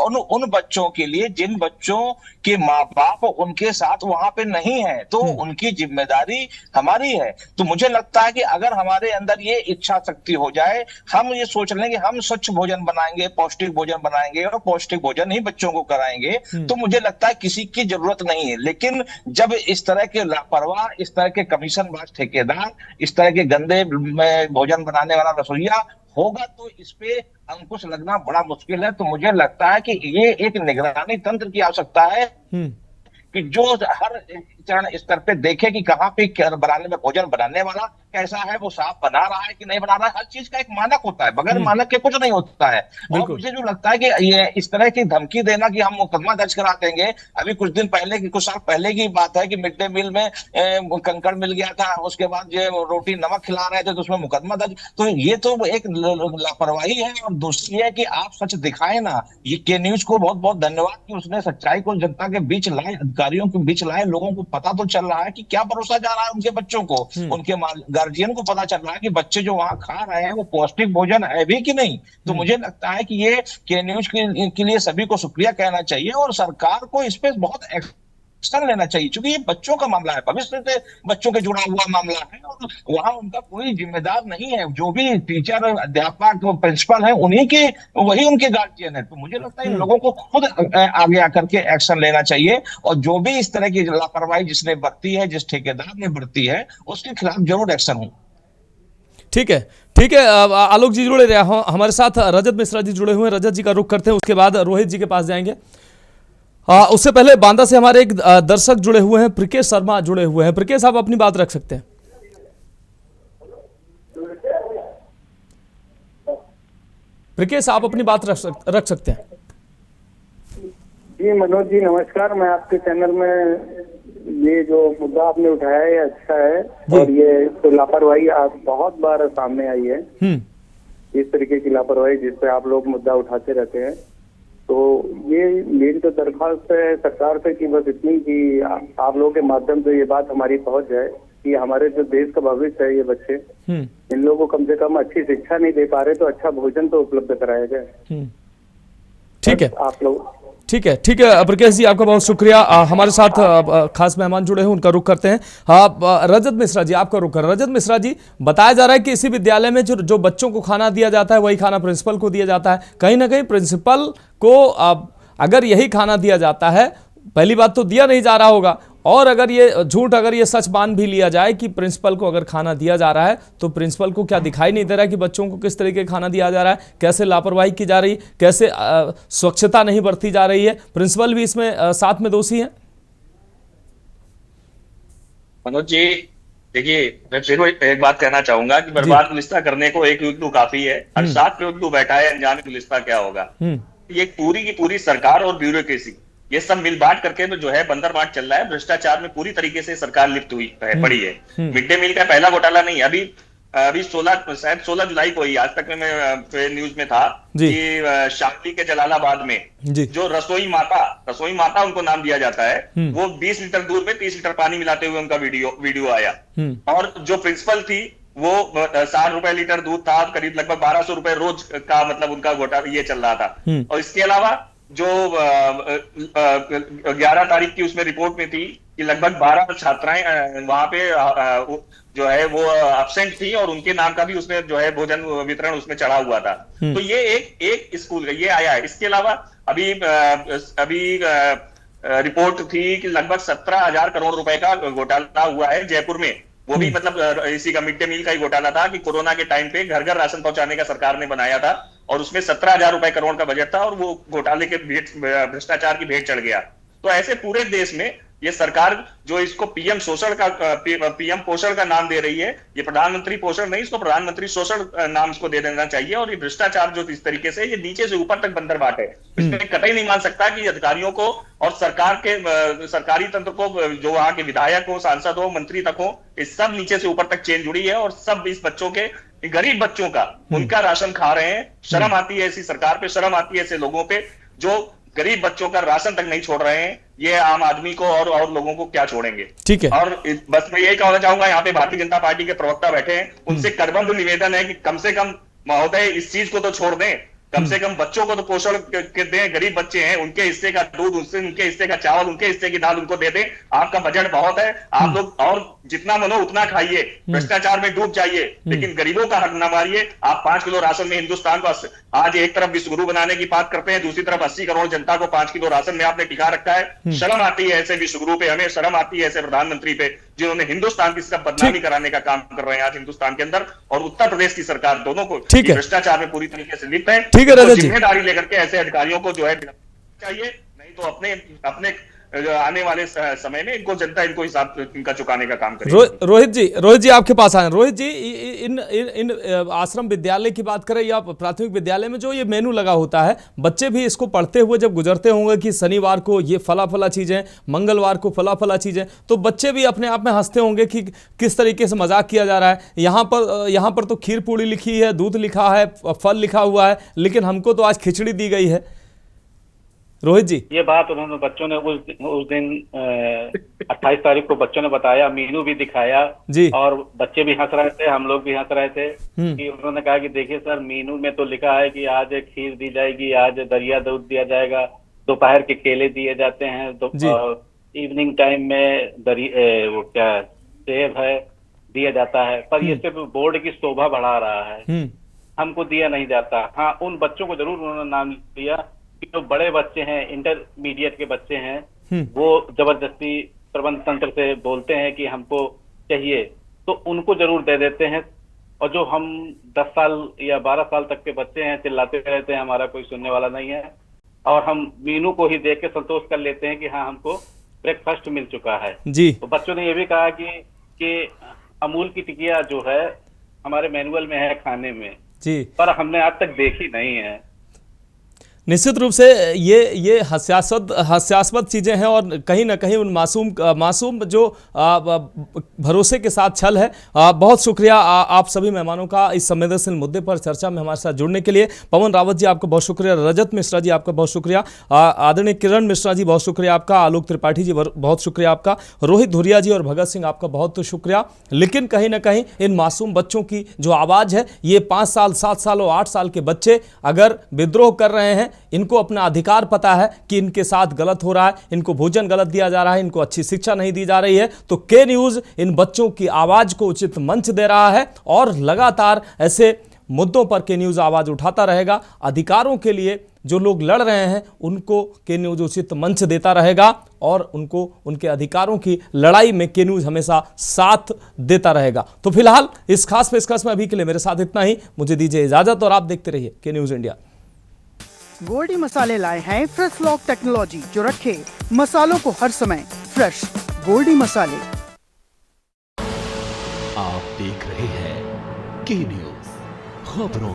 N: उन बच्चों के लिए जिन बच्चों के माँ बाप उनके साथ वहां पे नहीं है, तो उनकी जिम्मेदारी हमारी है। तो मुझे लगता है कि अगर हमारे अंदर ये इच्छा शक्ति हो जाए, हम ये सोच लेंगे हम स्वच्छ भोजन बनाएंगे, पौष्टिक भोजन बनाएंगे और पौष्टिक भोजन ही बच्चों को कराएंगे, तो मुझे लगता है किसी की जरूरत नहीं है। लेकिन जब इस तरह के लापरवाह, इस तरह के कमीशनबाज ठेकेदार, इस तरह के गंदे भोजन बनाने वाला रसोइया होगा तो इस पे अंकुश लगना बड़ा मुश्किल है। तो मुझे लगता है कि ये एक निगरानी तंत्र की आवश्यकता है कि जो हर चरण स्तर पे देखे कि कहाँ पे बनाने में भोजन बनाने वाला कैसा है, वो साफ बना रहा है कि नहीं बना रहा है। हर चीज का एक मानक होता है, बगैर मानक के कुछ नहीं होता है। और मुझे जो लगता है कि ये इस तरह की धमकी देना कि हम मुकदमा दर्ज करा देंगे, अभी कुछ साल पहले की बात है कि मिड डे मील में कंकड़ मिल गया था, उसके बाद जो रोटी नमक खिला रहे थे तो उसमें मुकदमा दर्ज। तो ये तो एक लापरवाही है। और दूसरी है कि आप सच दिखाए ना। ये के न्यूज को बहुत बहुत धन्यवाद कि उसने सच्चाई को जनता के बीच लाए, अधिकारियों के बीच लाए। लोगों को पता तो चल रहा है कि क्या परोसा जा रहा है उनके बच्चों को, उनके गार्जियन को पता चल रहा है कि बच्चे जो वहां खा रहे हैं वो पौष्टिक भोजन है भी कि नहीं। तो मुझे लगता है कि ये के न्यूज के लिए सभी को शुक्रिया कहना चाहिए और सरकार को इस पे बहुत एक्शन लेना चाहिए, क्योंकि ये बच्चों का मामला है, भविष्य से बच्चों के जुड़ा हुआ मामला है और वहाँ उनका कोई जिम्मेदार नहीं है। जो भी टीचर, अध्यापक, प्रिंसिपल है, उन्हीं के, वही उनके गार्जियन है। तो मुझे लगता है इन लोगों को खुद आगे आकर के एक्शन लेना चाहिए और जो भी इस तरह की लापरवाही जिसने बरती है, जिस ठेकेदार ने बरती है, उसके खिलाफ जरूर एक्शन हो।
A: ठीक है, ठीक है। आलोक जी जुड़े रहे हमारे साथ, रजत मिश्रा जी जुड़े हुए हैं। रजत जी का रुख करते हैं, उसके बाद रोहित जी के पास जाएंगे। उससे पहले बांदा से हमारे एक दर्शक जुड़े हुए हैं, प्रकेश शर्मा जुड़े हुए हैं। प्रकेश, आप अपनी बात रख सकते हैं। प्रकेश, आप अपनी बात रख सकते हैं।
P: जी मनोज जी नमस्कार। मैं आपके चैनल में ये जो मुद्दा आपने उठाया है अच्छा है, और ये तो लापरवाही आप बहुत बार सामने आई है, इस तरीके की लापरवाही जिस पे आप लोग मुद्दा उठाते रहते हैं। तो ये मेरी तो दरख्वास्त है सरकार से कि बस इतनी कि आप लोगों के माध्यम से ये बात हमारी पहुंच जाए कि हमारे जो देश का भविष्य है ये बच्चे, इन लोगों को कम से कम अच्छी शिक्षा नहीं दे पा रहे तो अच्छा भोजन तो उपलब्ध कराया जाए।
A: ठीक है,
P: आप लोग
A: ठीक है, ठीक है। प्रकेश जी, आपका बहुत शुक्रिया। हमारे साथ खास मेहमान जुड़े हैं, उनका रुख करते हैं। रजत मिश्रा जी, आपका रुख कर। रजत मिश्रा जी, बताया जा रहा है कि इसी विद्यालय में जो बच्चों को खाना दिया जाता है वही खाना प्रिंसिपल को दिया जाता है। कहीं ना कहीं प्रिंसिपल को अगर यही खाना दिया जाता है, पहली बात तो दिया नहीं जा रहा होगा, और अगर ये झूठ, अगर ये सच मान भी लिया जाए कि प्रिंसिपल को अगर खाना दिया जा रहा है, तो प्रिंसिपल को क्या दिखाई नहीं दे रहा है कि बच्चों को किस तरीके का खाना दिया जा रहा है, कैसे लापरवाही की जा रही, कैसे स्वच्छता नहीं बरती जा रही है? प्रिंसिपल भी इसमें साथ में दोषी है।
M: मनोज जी देखिए, मैं फिर एक बात कहना चाहूंगा कि बर्बाद गुलिस्ता करने को एक उल्लू काफी है, और साथ में उल्लू बैठा है, अनजाने गुलिस्ता क्या होगा। ये पूरी की पूरी सरकार और ब्यूरोक्रेसी, ये सब मिल बांट करके तो जो है बंदरबाट चल रहा है। भ्रष्टाचार में पूरी तरीके से सरकार लिप्त हुई पड़ी है। मिड डे मील का पहला घोटाला नहीं, अभी 16 जुलाई को ही, आज तक में मैं न्यूज में था कि शामली के जलालाबाद में जो रसोई माता उनको नाम दिया जाता है, वो 20 लीटर दूध में 30 लीटर पानी मिलाते हुए उनका वीडियो आया। और जो प्रिंसिपल थी वो 60 रुपए लीटर दूध था, करीब लगभग 1200 रुपए रोज का, मतलब उनका घोटाला ये चल रहा था। और इसके अलावा जो 11 तारीख की उसमें रिपोर्ट में थी कि लगभग 12 छात्राएं वहां पे जो है वो एब्सेंट थी, और उनके नाम का भी उसमें जो है भोजन वितरण उसमें चढ़ा हुआ था। तो ये एक स्कूल ये आया है। इसके अलावा अभी रिपोर्ट थी कि लगभग 17,000 करोड़ रुपए का घोटाला हुआ है जयपुर में। वो भी मतलब इसी का मिड डे मील का ही घोटाला था कि कोरोना के टाइम पे घर घर राशन पहुंचाने का सरकार ने बनाया था, और उसमें 17,000 रुपए करोड़ का बजट था, और वो घोटाले के भ्रष्टाचार की भेंट चढ़ गया। तो ऐसे पूरे देश में ये सरकार जो इसको पीएम पोषण का नाम दे रही है, ये प्रधानमंत्री पोषण नहीं, इसको प्रधानमंत्री शोषण नाम इसको दे देना चाहिए। और ये भ्रष्टाचार जो इस तरीके से ये नीचे से ऊपर तक बंदरबाट है। इसमें कतई नहीं मान सकता कि अधिकारियों को और सरकार के सरकारी तंत्र को, जो वहां के विधायक हो, सांसद हो, मंत्री तक हो, इस सब नीचे से ऊपर तक चेन जुड़ी है, और सब इस बच्चों के, गरीब बच्चों का, उनका राशन खा रहे हैं। शर्म आती है ऐसी सरकार पे, शर्म आती है ऐसे लोगों पे जो गरीब बच्चों का राशन तक नहीं छोड़ रहे हैं। ये आम आदमी को और लोगों को क्या छोड़ेंगे। ठीक है। और बस मैं यही कहना चाहूंगा, यहाँ पे भारतीय जनता पार्टी के प्रवक्ता बैठे हैं, उनसे करबद्ध निवेदन है कि कम से कम महोदय इस चीज को तो छोड़ दें, कम से कम बच्चों को तो पोषण दें। गरीब बच्चे हैं, उनके हिस्से का दूध, उनके हिस्से का चावल, उनके हिस्से की दाल उनको दे दें। आपका बजट बहुत है, आप लोग और जितना मनो उतना खाइए, भ्रष्टाचार में डूब जाइए, लेकिन गरीबों का हक न मारिए। आप 5 किलो राशन में हिंदुस्तान को आज एक तरफ विश्वगुरु बनाने की बात करते हैं, दूसरी तरफ 80 करोड़ जनता को 5 किलो राशन में आपने टिका रखा है। शर्म आती है ऐसे विश्वगुरु पे, हमें शर्म आती है ऐसे प्रधानमंत्री पे, जिन्होंने हिंदुस्तान की सब बदनामी कराने का काम कर रहे हैं आज हिंदुस्तान के अंदर। और उत्तर प्रदेश की सरकार, दोनों को भ्रष्टाचार में पूरी तरीके से लिप्त है। जिम्मेदारी लेकर के ऐसे अधिकारियों को जो है चाहिए, नहीं तो अपने आने वाले समय में इनको जनता इनको हिसाब इनका चुकाने का काम करेगी।
A: रोहित जी आपके पास आए। रोहित जी, इन आश्रम विद्यालय की बात करें या प्राथमिक विद्यालय में जो ये मेनू लगा होता है, बच्चे भी इसको पढ़ते हुए जब गुजरते होंगे कि शनिवार को ये फला चीजें, मंगलवार को फला चीजें, तो बच्चे भी अपने आप में हंसते होंगे कि किस तरीके से मजाक किया जा रहा है। यहाँ पर तो खीर पूड़ी लिखी है, दूध लिखा है, फल लिखा हुआ है, लेकिन हमको तो आज खिचड़ी दी गई है। रोहित जी,
O: ये बात उन्होंने बच्चों ने उस दिन 28 तारीख को बच्चों ने बताया, मीनू भी दिखाया जी, और बच्चे भी हंस रहे थे, हम लोग भी हंस रहे थे कि उन्होंने कहा कि देखिए सर, मीनू में तो लिखा है कि आज खीर दी जाएगी, आज दरिया दूध दिया जाएगा, दोपहर के केले दिए जाते हैं, इवनिंग टाइम में वो क्या सेब है दिया जाता है, पर ये सिर्फ बोर्ड की शोभा बढ़ा रहा है, हमको दिया नहीं जाता। हाँ, उन बच्चों को जरूर उन्होंने नाम लिया कि जो बड़े बच्चे हैं, इंटरमीडिएट के बच्चे हैं, वो जबरदस्ती प्रबंध तंत्र से बोलते हैं कि हमको चाहिए, तो उनको जरूर दे देते हैं। और जो हम 10 साल या 12 साल तक के बच्चे हैं, चिल्लाते रहते हैं, हमारा कोई सुनने वाला नहीं है, और हम मीनू को ही देख के संतोष कर लेते हैं कि हाँ, हमको ब्रेकफास्ट मिल चुका है
A: जी।
O: तो बच्चों ने ये भी कहा कि अमूल की टिकिया जो है हमारे मैनुअल में है खाने में
A: जी,
O: पर हमने आज तक देखी नहीं है।
A: निश्चित रूप से ये हास्यास्पद चीज़ें हैं और कहीं ना कहीं उन मासूम जो भरोसे के साथ छल है। बहुत शुक्रिया आप सभी मेहमानों का इस संवेदनशील मुद्दे पर चर्चा में हमारे साथ जुड़ने के लिए। पवन रावत जी आपका बहुत शुक्रिया, रजत मिश्रा जी आपका बहुत शुक्रिया, आदरणीय किरण मिश्रा जी बहुत शुक्रिया आपका, आलोक त्रिपाठी जी बहुत शुक्रिया आपका, रोहित धुरिया जी और भगत सिंह आपका बहुत शुक्रिया। लेकिन कहीं ना कहीं इन मासूम बच्चों की जो आवाज़ है, ये 5 साल 7 साल और 8 साल के बच्चे अगर विद्रोह कर रहे हैं, इनको अपना अधिकार पता है कि इनके साथ गलत हो रहा है, इनको भोजन गलत दिया जा रहा है, इनको अच्छी शिक्षा नहीं दी जा रही है, तो के न्यूज़ इन बच्चों की आवाज़ को उचित मंच दे रहा है और लगातार ऐसे मुद्दों पर के न्यूज़ आवाज़ उठाता रहेगा। अधिकारों के लिए जो लोग लड़ रहे हैं उनको के न्यूज़ उचित मंच देता रहेगा और उनको उनके अधिकारों की लड़ाई में के न्यूज़ हमेशा साथ देता रहेगा। तो फिलहाल इस खास पेशकश में अभी के लिए मेरे साथ इतना ही, मुझे दीजिए इजाजत और आप देखते रहिए के न्यूज़ इंडिया।
Q: गोल्डी मसाले लाए हैं फ्रेश लॉक टेक्नोलॉजी जो रखे मसालों को हर समय फ्रेश। गोल्डी मसाले।
R: आप देख रहे हैं के न्यूज़ खबरों